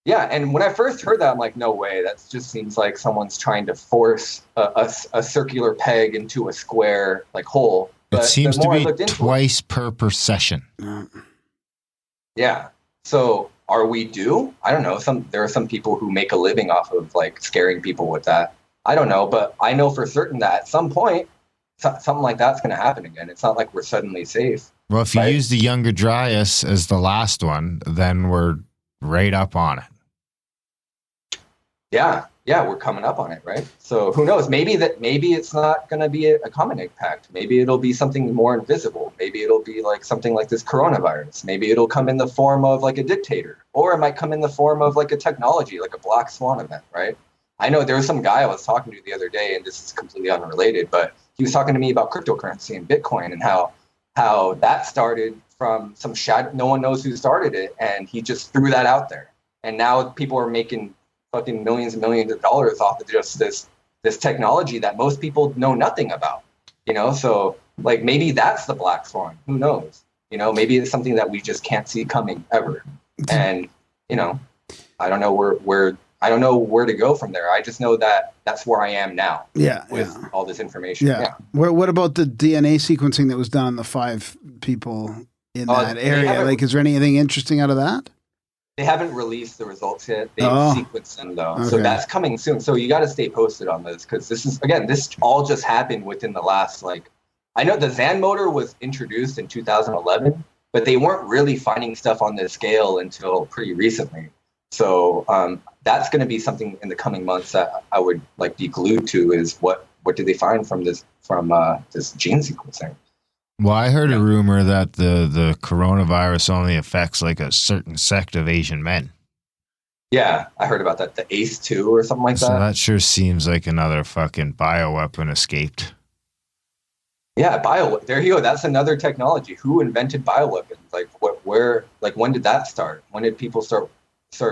[SPEAKER 4] Yeah, and when I first heard that, I'm like, no way. That just seems like someone's trying to force a circular peg into a square like hole. But
[SPEAKER 5] it seems
[SPEAKER 4] the
[SPEAKER 5] to
[SPEAKER 4] more I
[SPEAKER 5] be
[SPEAKER 4] looked into
[SPEAKER 5] twice per procession.
[SPEAKER 4] Yeah. So are we due? I don't know. There are some people who make a living off of like scaring people with that. I don't know, but I know for certain that at some point something like that's going to happen again. It's not like we're suddenly safe.
[SPEAKER 5] Well, if you
[SPEAKER 4] right?
[SPEAKER 5] use the Younger Dryas as the last one, then we're right up on it.
[SPEAKER 4] Yeah, we're coming up on it, right? So who knows? Maybe it's not going to be a common pact. Maybe it'll be something more invisible. Maybe it'll be like something like this coronavirus. Maybe it'll come in the form of like a dictator, or it might come in the form of like a technology, like a black swan event, right? I know there was some guy I was talking to the other day, and this is completely unrelated, but he was talking to me about cryptocurrency and Bitcoin and how that started from some shadow. No one knows who started it, and he just threw that out there, and now people are making fucking millions and millions of dollars off of just this technology that most people know nothing about, so like maybe that's the black swan. Who knows? Maybe it's something that we just can't see coming ever. And I don't know where to go from there. I just know that that's where I am now. With all this information.
[SPEAKER 6] What about the DNA sequencing that was done on the 5 people in that area? Like, is there anything interesting out of that?
[SPEAKER 4] They haven't released the results yet. They've sequenced them though. Okay. So that's coming soon. So you got to stay posted on this, because this all just happened within the last, I know the Zan motor was introduced in 2011, but they weren't really finding stuff on this scale until pretty recently. So that's going to be something in the coming months that I would be glued to, is what did they find from this gene sequencing?
[SPEAKER 5] Well, I heard a rumor that the coronavirus only affects like a certain sect of Asian men.
[SPEAKER 4] Yeah, I heard about that. The ACE2 or something like that.
[SPEAKER 5] So that sure seems like another fucking bioweapon escaped.
[SPEAKER 4] Yeah, there you go. That's another technology. Who invented bioweapons? When did that start? When did people start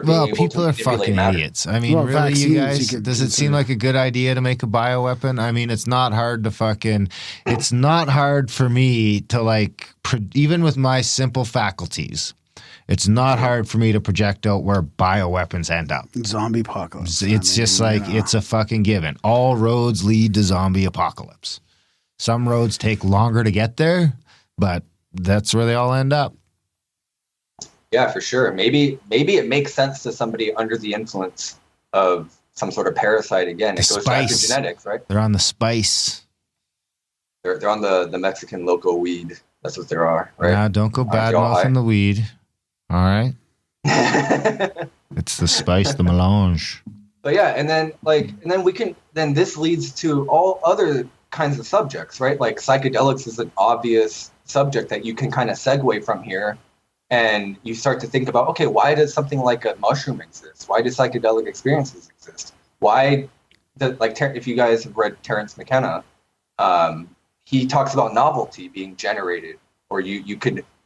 [SPEAKER 4] being able
[SPEAKER 5] people
[SPEAKER 4] to
[SPEAKER 5] are fucking
[SPEAKER 4] matter?
[SPEAKER 5] idiots. I mean, really,
[SPEAKER 6] vaccines,
[SPEAKER 5] you guys, does it seem like a good idea to make a bioweapon? I mean, it's not hard it's not hard for me to even with my simple faculties, it's not hard for me to project out where bioweapons end up.
[SPEAKER 6] Zombie apocalypse.
[SPEAKER 5] It's it's a fucking given. All roads lead to zombie apocalypse. Some roads take longer to get there, but that's where they all end up.
[SPEAKER 4] Yeah, for sure. Maybe it makes sense to somebody under the influence of some sort of parasite. Again, it goes back to genetics, right?
[SPEAKER 5] They're on the spice.
[SPEAKER 4] They're on the Mexican loco weed. That's what they are, right?
[SPEAKER 5] Yeah, don't go bad mouthing the weed. All right. It's the spice, the melange.
[SPEAKER 4] But yeah, and then this leads to all other kinds of subjects, right? Like psychedelics is an obvious subject that you can kind of segue from here. And you start to think about, okay, why does something like a mushroom exist? Why do psychedelic experiences exist? Why, if you guys have read Terence McKenna, he talks about novelty being generated, or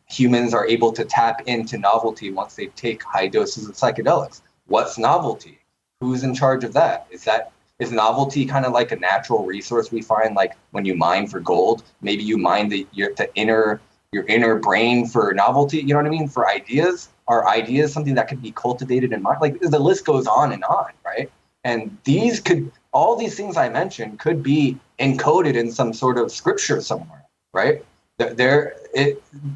[SPEAKER 4] humans are able to tap into novelty once they take high doses of psychedelics. What's novelty? Who's in charge of that? Is novelty kind of like a natural resource we find, like when you mine for gold? Maybe you mine your inner brain for novelty, you know what I mean? For ideas. Are ideas something that could be cultivated in mind? Like the list goes on and on, right? And all these things I mentioned could be encoded in some sort of scripture somewhere, right?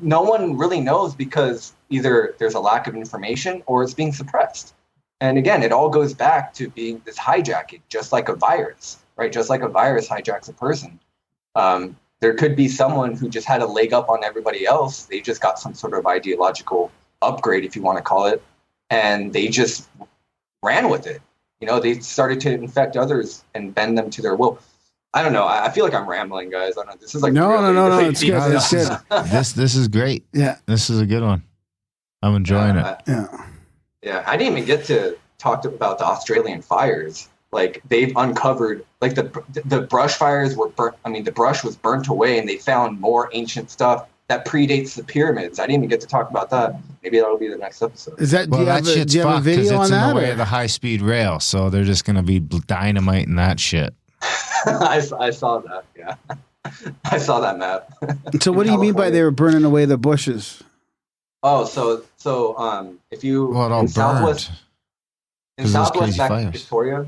[SPEAKER 4] No one really knows, because either there's a lack of information or it's being suppressed. And again, it all goes back to being this hijacking, just like a virus, right? Just like a virus hijacks a person. There could be someone who just had a leg up on everybody else. They just got some sort of ideological upgrade, if you want to call it, and they just ran with it. You know, they started to infect others and bend them to their will. I don't know. I feel like I'm rambling, guys. I don't know. This is like
[SPEAKER 6] No. It's
[SPEAKER 4] deep
[SPEAKER 6] good.
[SPEAKER 4] stuff.
[SPEAKER 6] It's good.
[SPEAKER 5] This is great.
[SPEAKER 6] Yeah.
[SPEAKER 5] This is a good one. I'm enjoying it.
[SPEAKER 6] Yeah.
[SPEAKER 4] Yeah, I didn't even get to talk about the Australian fires. Like they've uncovered, like the brush fires were burnt. I mean, the brush was burnt away, and they found more ancient stuff that predates the pyramids. I didn't even get to talk about that. Maybe that'll be the next episode.
[SPEAKER 6] Is that?
[SPEAKER 5] Well, that
[SPEAKER 6] do
[SPEAKER 5] shit's
[SPEAKER 6] you have a
[SPEAKER 5] fucked because
[SPEAKER 6] video
[SPEAKER 5] it's
[SPEAKER 6] on
[SPEAKER 5] in
[SPEAKER 6] that?
[SPEAKER 5] the way
[SPEAKER 6] or-
[SPEAKER 5] of the high-speed rail, so they're just going to be dynamiting that shit.
[SPEAKER 4] I saw that. Yeah, I saw that map.
[SPEAKER 6] So what do you mean by they were burning away the bushes?
[SPEAKER 4] Oh, so if you
[SPEAKER 5] Well, it all
[SPEAKER 4] in
[SPEAKER 5] burned.
[SPEAKER 4] Southwest
[SPEAKER 5] 'Cause of those crazy
[SPEAKER 4] back
[SPEAKER 5] fires.
[SPEAKER 4] Victoria,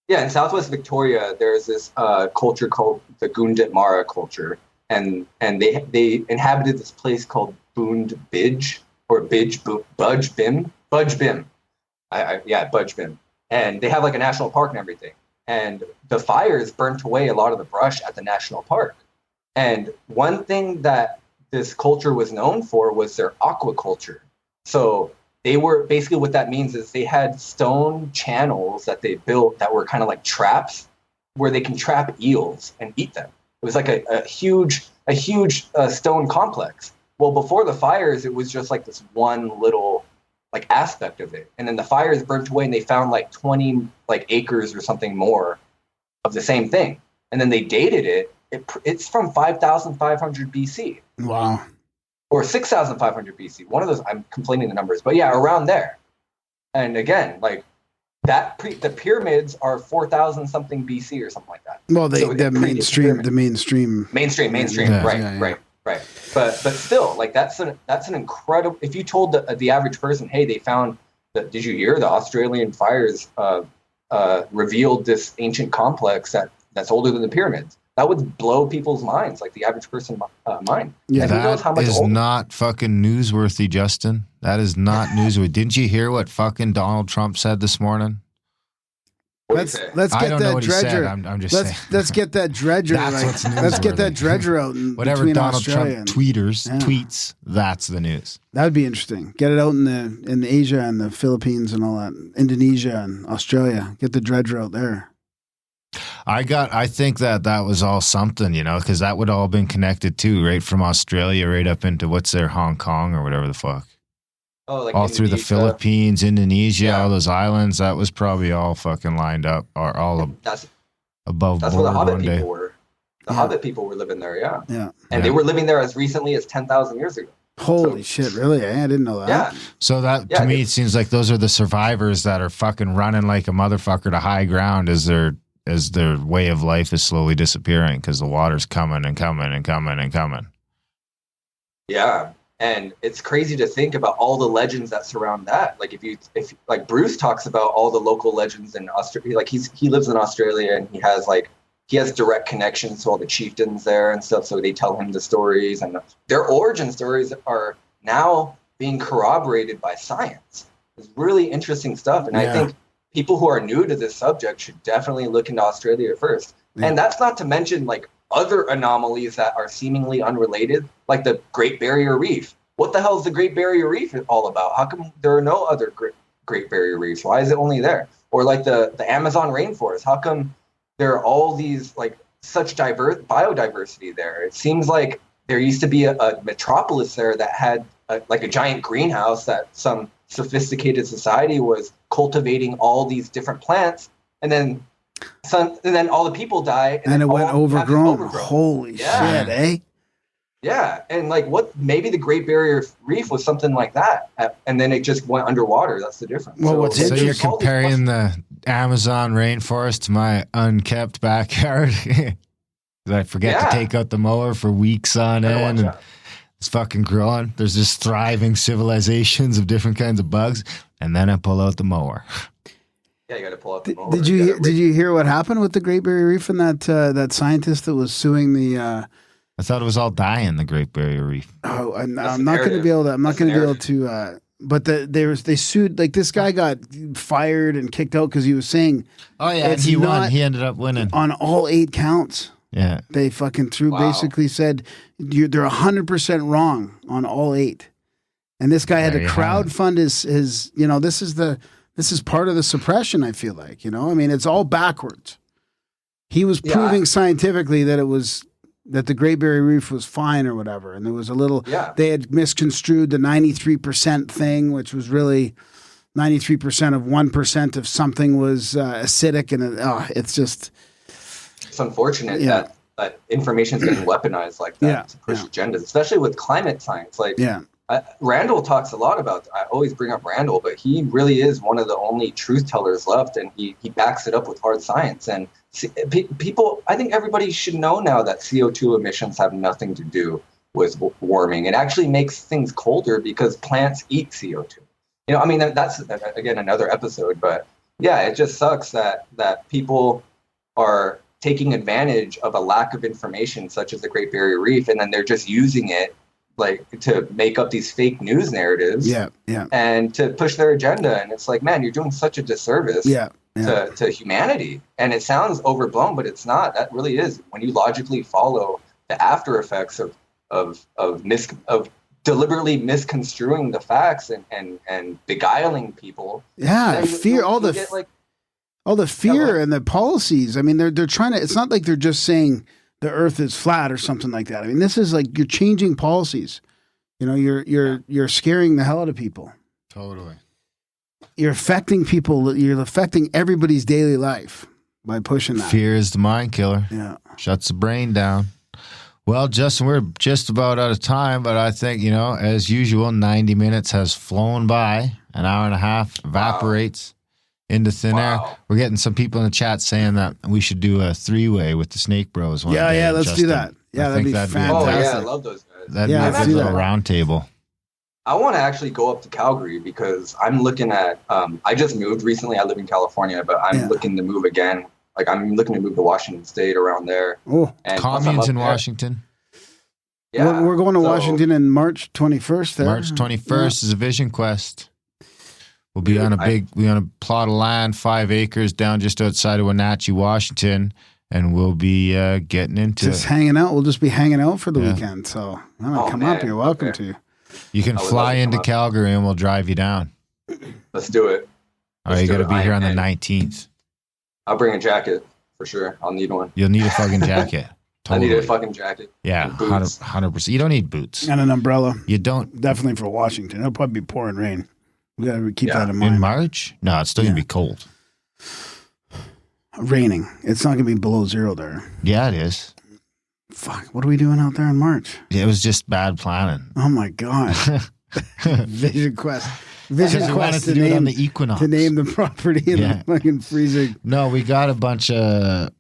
[SPEAKER 4] yeah, in Southwest Victoria, there's this culture called the Gundit Mara culture, and they inhabited this place called Boond Bidge or Budge Bim, Budge Bim, Budge Bim, and they have like a national park and everything. And the fires burnt away a lot of the brush at the national park. And one thing that this culture was known for was their aquaculture. So they were basically, what that means is they had stone channels that they built that were kind of like traps where they can trap eels and eat them. It was like a huge stone complex. Well, before the fires, it was just like this one little like aspect of it. And then the fires burnt away and they found like 20 like acres or something more of the same thing. And then they dated it. It's from 5,500 BC.
[SPEAKER 6] Wow.
[SPEAKER 4] Or 6,500 BC. One of those, I'm complaining the numbers, but yeah, around there. And again, like the pyramids are 4,000 something BC or something like that.
[SPEAKER 6] Well,
[SPEAKER 4] So
[SPEAKER 6] the
[SPEAKER 4] it predates the
[SPEAKER 6] mainstream.
[SPEAKER 4] mainstream.
[SPEAKER 5] Yeah.
[SPEAKER 4] Right. But still, like that's an incredible. If you told the average person, hey, they found that, did you hear the Australian fires revealed this ancient complex that's older than the pyramids? That would blow people's minds, like the average person mind.
[SPEAKER 6] Yeah,
[SPEAKER 4] and who knows how
[SPEAKER 5] That
[SPEAKER 4] much
[SPEAKER 5] is
[SPEAKER 4] older?
[SPEAKER 5] not fucking newsworthy, Justin. That is not newsworthy. Didn't you hear what fucking Donald Trump said this morning?
[SPEAKER 6] Let's
[SPEAKER 5] I
[SPEAKER 6] get
[SPEAKER 5] don't know
[SPEAKER 6] that
[SPEAKER 5] what he said.
[SPEAKER 6] dredger.
[SPEAKER 5] I'm just saying.
[SPEAKER 6] Let's get that dredger.
[SPEAKER 5] That's what's
[SPEAKER 6] Let's get that
[SPEAKER 5] newsworthy.
[SPEAKER 6] dredger out
[SPEAKER 5] Whatever
[SPEAKER 6] between
[SPEAKER 5] Donald
[SPEAKER 6] Australia
[SPEAKER 5] Trump
[SPEAKER 6] and-
[SPEAKER 5] tweets, that's the news.
[SPEAKER 6] That'd be interesting. Get it out in Asia and the Philippines and all that, Indonesia and Australia. Get the dredger out there.
[SPEAKER 5] I think that was all something, you know, because that would all been connected too, right from Australia right up into what's there, Hong Kong or whatever the fuck.
[SPEAKER 4] Oh, like
[SPEAKER 5] All through the
[SPEAKER 4] Indonesia.
[SPEAKER 5] Philippines, Indonesia,
[SPEAKER 4] Yeah.
[SPEAKER 5] all those islands. That was probably all fucking lined up or all
[SPEAKER 4] That's
[SPEAKER 5] above
[SPEAKER 4] where the
[SPEAKER 5] board
[SPEAKER 4] Hobbit
[SPEAKER 5] one day.
[SPEAKER 4] people were. The
[SPEAKER 6] Yeah.
[SPEAKER 4] Hobbit people were living there, yeah.
[SPEAKER 6] Yeah.
[SPEAKER 4] And they were living there as recently as 10,000 years ago.
[SPEAKER 6] Holy shit! Really? I didn't know that.
[SPEAKER 4] Yeah.
[SPEAKER 5] So that
[SPEAKER 4] Yeah,
[SPEAKER 5] to me,
[SPEAKER 4] they-
[SPEAKER 5] it seems like those are the survivors that are fucking running like a motherfucker to high ground as their way of life is slowly disappearing because the water's coming and coming and coming and coming.
[SPEAKER 4] Yeah. And it's crazy to think about all the legends that surround that. Like if like Bruce talks about all the local legends in Australia, like he lives in Australia and he has direct connections to all the chieftains there and stuff. So they tell him the stories, and their origin stories are now being corroborated by science. It's really interesting stuff. And I
[SPEAKER 6] Yeah.
[SPEAKER 4] think people who are new to this subject should definitely look into Australia first.
[SPEAKER 6] Yeah.
[SPEAKER 4] And that's not to mention like other anomalies that are seemingly unrelated, like the Great Barrier Reef. What the hell is the Great Barrier Reef all about? How come there are no other Great Barrier Reefs? Why is it only there? Or like the Amazon rainforest? How come there are all these like such diverse biodiversity there? It seems like there used to be a metropolis there that had like a giant greenhouse that some sophisticated society was cultivating all these different plants, and then all the people die,
[SPEAKER 6] And it
[SPEAKER 4] all
[SPEAKER 6] went
[SPEAKER 4] have it
[SPEAKER 6] overgrown. Holy
[SPEAKER 4] Yeah.
[SPEAKER 6] shit, eh?
[SPEAKER 4] Yeah, and like maybe the Great Barrier Reef was something like that, and then it just went underwater. That's the difference.
[SPEAKER 6] Well, what's
[SPEAKER 5] So you're
[SPEAKER 4] there's all these
[SPEAKER 5] comparing the Amazon rainforest to my unkept backyard? 'Cause I forget
[SPEAKER 4] Yeah.
[SPEAKER 5] to take out the mower for weeks on
[SPEAKER 4] I don't watch
[SPEAKER 5] end, and
[SPEAKER 4] that.
[SPEAKER 5] it's fucking growing. There's just thriving civilizations of different kinds of bugs, and then I pull out the mower.
[SPEAKER 4] Yeah, you got to pull out the mower.
[SPEAKER 6] Did you hear what happened with the Great Barrier Reef and that scientist that was suing the?
[SPEAKER 5] I thought it was all dying, the Great Barrier Reef.
[SPEAKER 6] Oh, I'm
[SPEAKER 4] That's
[SPEAKER 6] not going to
[SPEAKER 4] narrative.
[SPEAKER 6] be able to. I'm not
[SPEAKER 4] That's
[SPEAKER 6] going to be able
[SPEAKER 4] narrative.
[SPEAKER 6] to. But they sued. Like this guy got fired and kicked out because he was saying
[SPEAKER 5] Oh yeah,
[SPEAKER 6] It's
[SPEAKER 5] and he won.
[SPEAKER 6] not-
[SPEAKER 5] He ended up winning.
[SPEAKER 6] on all 8 counts.
[SPEAKER 5] Yeah.
[SPEAKER 6] They fucking
[SPEAKER 4] Wow.
[SPEAKER 6] basically said they're 100% wrong on all 8. And this guy had
[SPEAKER 5] There
[SPEAKER 6] to
[SPEAKER 5] you have it.
[SPEAKER 6] crowdfund his, you know, this is part of the suppression, I feel like, you know? I mean, it's all backwards. He was
[SPEAKER 4] Yeah.
[SPEAKER 6] proving scientifically that that the Great Barrier Reef was fine or whatever. And there was a little, they had misconstrued the 93% thing, which was really 93% of 1% of something was acidic. And
[SPEAKER 4] It's unfortunate
[SPEAKER 6] Yeah.
[SPEAKER 4] that information is getting weaponized like that
[SPEAKER 6] Yeah,
[SPEAKER 4] to push
[SPEAKER 6] yeah.
[SPEAKER 4] agendas, especially with climate science. Like,
[SPEAKER 6] Yeah.
[SPEAKER 4] Randall talks a lot about, I always bring up Randall, but he really is one of the only truth tellers left, and he backs it up with hard science. And people, I think everybody should know now that CO2 emissions have nothing to do with warming. It actually makes things colder because plants eat CO2. You know, I mean, that's, again, another episode, but yeah, it just sucks that people are taking advantage of a lack of information such as the Great Barrier Reef, and then they're just using it like to make up these fake news narratives and to push their agenda. And it's like, man, you're doing such a disservice to humanity. And it sounds overblown, but it's not. That really is, when you logically follow the after effects of deliberately misconstruing the facts and beguiling people.
[SPEAKER 6] Yeah, fear, all the fear and the policies. I mean, they're trying to, it's not like they're just saying the earth is flat or something like that. I mean, this is like, you're changing policies. You know, you're scaring the hell out of people.
[SPEAKER 5] Totally.
[SPEAKER 6] You're affecting people. You're affecting everybody's daily life by pushing that.
[SPEAKER 5] Fear is the mind killer.
[SPEAKER 6] Yeah.
[SPEAKER 5] Shuts the brain down. Well, Justin, we're just about out of time, but I think, you know, as usual, 90 minutes has flown by. An hour and a half evaporates into thin air. We're getting some people in the chat saying that we should do a 3-way with the Snake Bros one day.
[SPEAKER 6] Yeah, let's
[SPEAKER 5] Justin.
[SPEAKER 6] do that. Yeah, that'd be fantastic.
[SPEAKER 4] Oh, yeah, I love those guys.
[SPEAKER 5] That'd be a good little round table.
[SPEAKER 4] I want to actually go up to Calgary because I'm looking at, I just moved recently. I live in California, but I'm looking to move again. Like, I'm looking to move to Washington State, around there.
[SPEAKER 6] Oh,
[SPEAKER 4] and
[SPEAKER 5] communes in Washington.
[SPEAKER 4] Yeah.
[SPEAKER 6] We're going to Washington in March 21st there.
[SPEAKER 5] March 21st is a Vision Quest. We'll be on a plot of land, 5 acres down just outside of Wenatchee, Washington, and we'll be getting into
[SPEAKER 6] just hanging out. We'll just be hanging out for the weekend. So come up. You're welcome to.
[SPEAKER 5] You can fly into Calgary and we'll drive you down.
[SPEAKER 4] Let's do it.
[SPEAKER 5] All right, you got to be here on the 19th.
[SPEAKER 4] I'll bring a jacket for sure. I'll need one.
[SPEAKER 5] You'll need a fucking jacket.
[SPEAKER 4] Totally. I need a fucking jacket.
[SPEAKER 5] Yeah, 100%. You don't need boots.
[SPEAKER 6] And an umbrella.
[SPEAKER 5] You don't.
[SPEAKER 6] Definitely for Washington. It'll probably be pouring rain. We got to keep that in mind.
[SPEAKER 5] In March? No, it's still going to be cold.
[SPEAKER 6] Raining. It's not going to be below 0 there.
[SPEAKER 5] Yeah, it is.
[SPEAKER 6] Fuck. What are we doing out there in March?
[SPEAKER 5] It was just bad planning.
[SPEAKER 6] Oh, my God. Vision Quest. Vision Quest
[SPEAKER 5] to do it on the equinox.
[SPEAKER 6] To name the property in the fucking freezing.
[SPEAKER 5] No, we got a bunch of...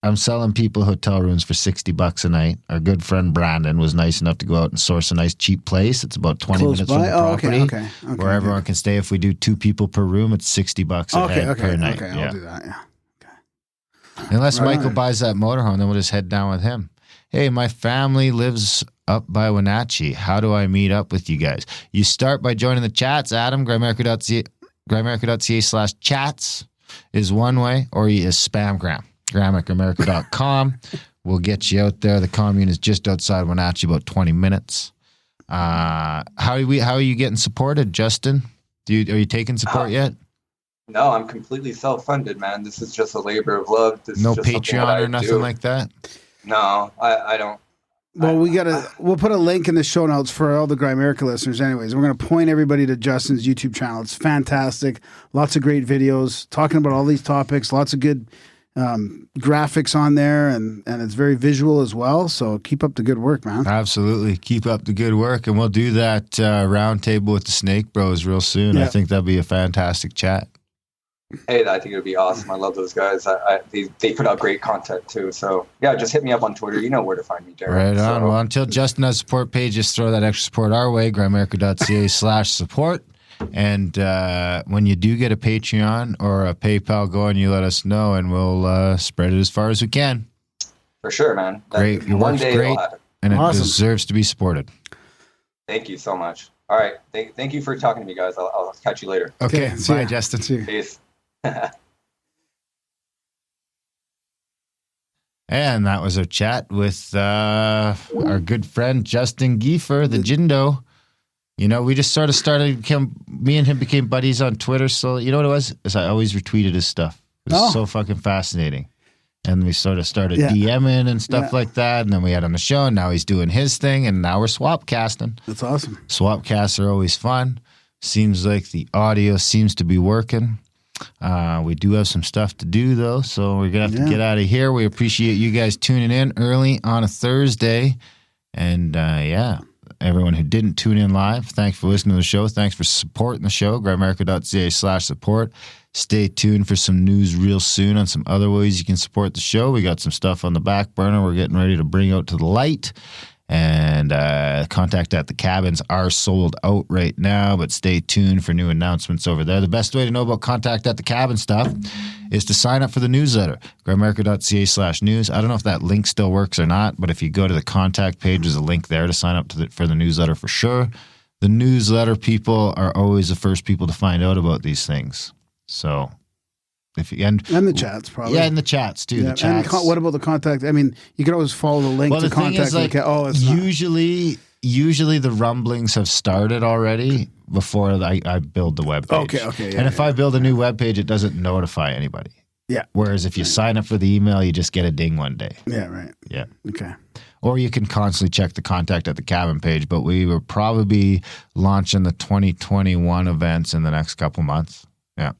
[SPEAKER 5] I'm selling people hotel rooms for $60 a night. Our good friend Brandon was nice enough to go out and source a nice cheap place. It's about 20
[SPEAKER 6] Close
[SPEAKER 5] minutes
[SPEAKER 6] by?
[SPEAKER 5] from the property,
[SPEAKER 6] okay,
[SPEAKER 5] where everyone can stay. If we do 2 people per room, it's $60 a head per night.
[SPEAKER 6] Okay, I'll do that. Yeah. Okay.
[SPEAKER 5] Unless Michael buys that motorhome, then we'll just head down with him. Hey, my family lives up by Wenatchee. How do I meet up with you guys? You start by joining the chats. Adam, grimerica.ca/chats is one way, or you spamgram. GrammaticAmerica.com will get you out there. The commune is just outside Wenatchee, about 20 minutes. How are you getting supported, Justin? Are you taking support yet?
[SPEAKER 4] No, I'm completely self-funded, man. This is just a labor of love. This
[SPEAKER 5] no
[SPEAKER 4] is just
[SPEAKER 5] Patreon or nothing like that?
[SPEAKER 4] No, I don't.
[SPEAKER 6] Well, we'll put a link in the show notes for all the Grimerica listeners. Anyways, we're going to point everybody to Justin's YouTube channel. It's fantastic. Lots of great videos talking about all these topics. Lots of good graphics on there, and it's very visual as well. So keep up the good work, man.
[SPEAKER 5] Absolutely. Keep up the good work. And we'll do that roundtable with the Snake Bros real soon. I think that'll be a fantastic chat.
[SPEAKER 4] Hey, I think it would be awesome. I love those guys. They put out great content too. So yeah, just hit me up on Twitter. You know where to find me, Jared.
[SPEAKER 5] Right on. Well, until Justin has a support page, just throw that extra support our way, grimerica.ca/support. And when you do get a Patreon or a PayPal going, you let us know, and we'll spread it as far as we can.
[SPEAKER 4] For sure, man.
[SPEAKER 5] Great. Your work's great, and it deserves to be supported.
[SPEAKER 4] Thank you so much. All right. Thank you for talking to me, guys. I'll catch you later.
[SPEAKER 5] Okay. Bye, Justin.
[SPEAKER 4] Peace.
[SPEAKER 5] And that was our chat with our good friend Justin Giefer, the Jindo. You know, we just sort of me and him became buddies on Twitter. So, you know what it was? Is I always retweeted his stuff. It was so fucking fascinating. And we sort of started DMing and stuff like that. And then we had on the show. And now he's doing his thing. And now we're swapcasting.
[SPEAKER 6] That's awesome.
[SPEAKER 5] Swapcasts are always fun. Seems like the audio seems to be working. We do have some stuff to do, though. So we're going to have to get out of here. We appreciate you guys tuning in early on a Thursday. And everyone who didn't tune in live, thanks for listening to the show. Thanks for supporting the show. GrabAmerica.ca/support. Stay tuned for some news real soon on some other ways you can support the show. We got some stuff on the back burner we're getting ready to bring out to the light. And Contact at the Cabins are sold out right now, but stay tuned for new announcements over there. The best way to know about Contact at the Cabin stuff is to sign up for the newsletter, GrabAmerica.ca/news. I don't know if that link still works or not, but if you go to the contact page, there's a link there to sign up for the newsletter for sure. The newsletter people are always the first people to find out about these things. So... And
[SPEAKER 6] the chats, probably.
[SPEAKER 5] Yeah, and the chats, too.
[SPEAKER 6] Yeah.
[SPEAKER 5] The chats.
[SPEAKER 6] And what about the contact? I mean, you could always follow the link to contact. It's
[SPEAKER 5] usually the rumblings have started already before I build the web page.
[SPEAKER 6] Okay.
[SPEAKER 5] And if I build a new web page, it doesn't notify anybody.
[SPEAKER 6] Yeah.
[SPEAKER 5] Whereas if you sign up for the email, you just get a ding one day.
[SPEAKER 6] Yeah, right.
[SPEAKER 5] Yeah.
[SPEAKER 6] Okay.
[SPEAKER 5] Or you can constantly check the Contact at the Cabin page, but we will probably be launching the 2021 events in the next couple months. Yeah.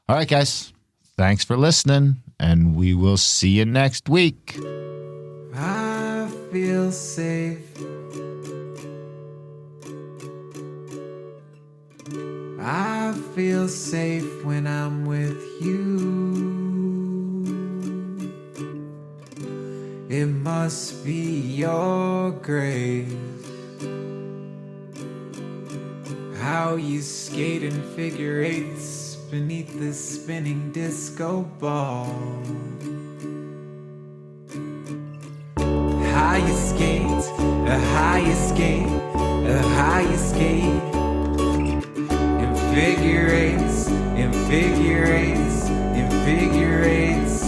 [SPEAKER 5] All right, guys. Thanks for listening, and we will see you next week.
[SPEAKER 3] I feel safe. I feel safe when I'm with you. It must be your grace. How you skate in figure eights beneath this spinning disco ball. How you skate, how you skate, how you skate. In figure eights, in figure eights, in figure eights.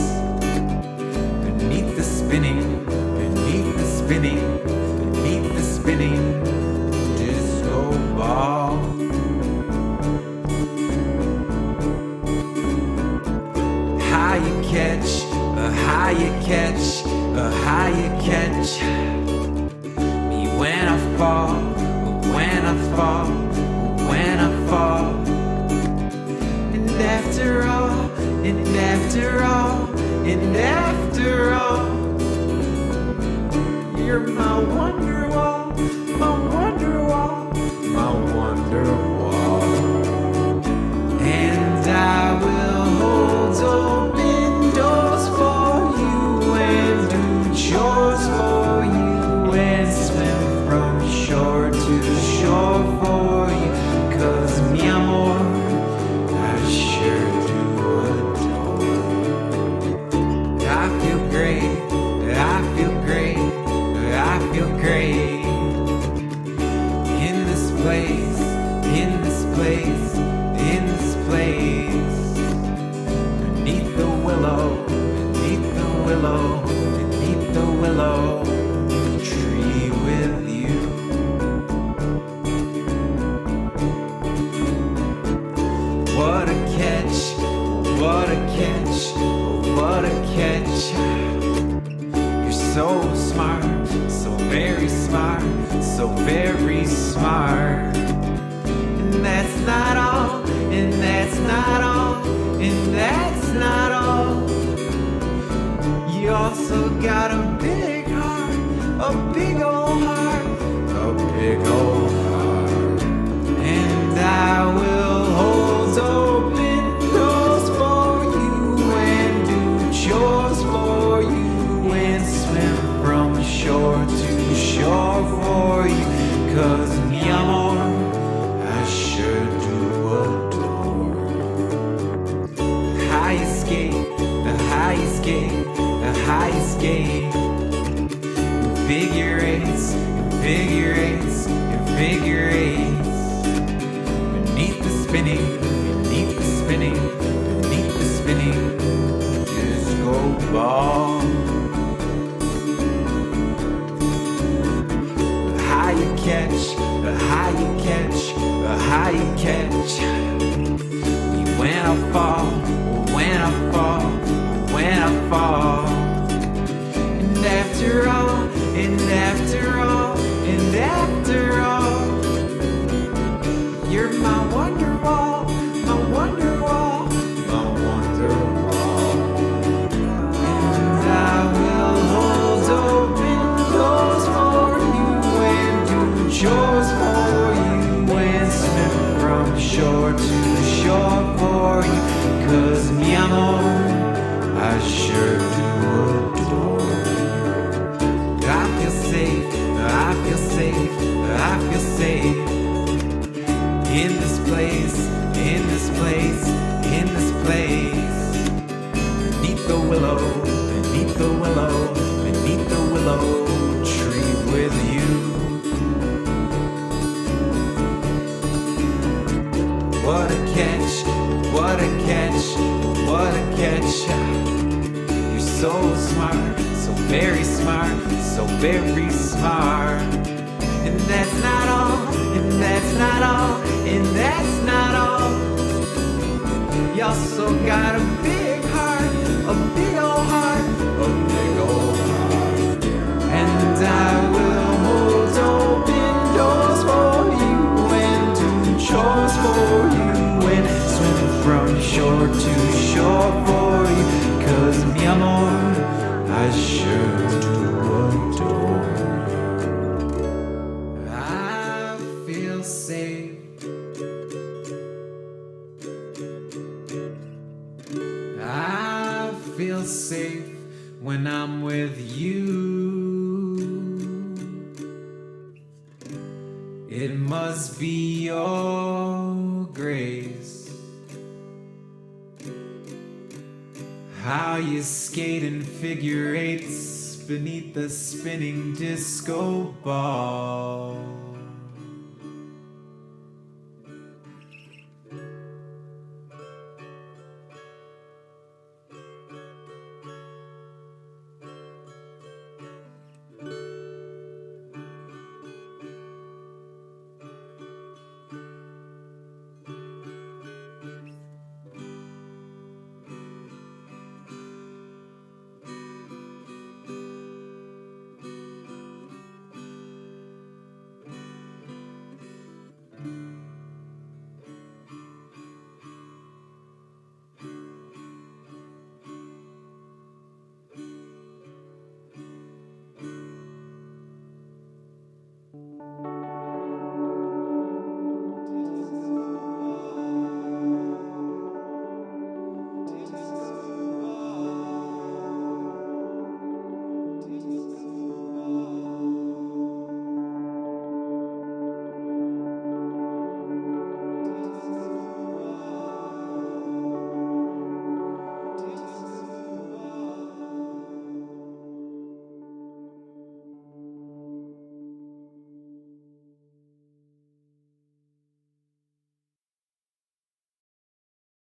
[SPEAKER 3] Beneath the spinning, beneath the spinning, beneath the spinning disco ball. How you catch, how you catch, how you catch me when I fall, when I fall, when I fall. And after all, and after all, and after all, you're my wonder wall, my wonder wall, my wonder wall. And I will hold open doors for you and do chores for you and swim from shore to shore for you. 'Cause mi amor, I sure do adore. I feel great, I feel great, I feel great. In this place, in this place, in this place. Beneath the willow, beneath the willow, beneath the willow tree with you. What a catch, what a catch, what a catch. You're so smart, so very smart, so very smart. And that's not all, and that's not all, and that's not all. You also got a big heart, a big old heart, a big old heart. And I will hold open doors for you and do chores for you and swim from shore to shore for you. 'Cause mi amor, I sure do adore. How you skate, the how you skate, the how you skate. Figure eights, figure eights, figure eights. Beneath the spinning, beneath the spinning, beneath the spinning disco ball. How higher catch, the higher catch, the higher catch. When I fall, when I fall, when I fall. And after all, and after all, and after all, you're my wonder wall, my wonder wall, my wonder wall. And I will hold open doors for you and do chores for you and swim from shore to shore for you. 'Cause mi amor, I sure do adore you. I feel safe, I feel safe, I feel safe. In this place, in this place, in this place. Beneath the willow, beneath the willow, beneath the willow tree with you. What a catch, what a catch, what a catch. You're so smart, so very smart, so very smart. And that's not all, and that's not all, and that's not all. You also got a big heart, a big old heart, a big old heart. And I will hold open doors for you and do chores for you and swim from shore to shore for you. 'Cause mi amor, I sure do adore you. I feel safe. I feel safe when I'm with you. It must be your grace. How you skate in figure eights beneath the spinning disco ball.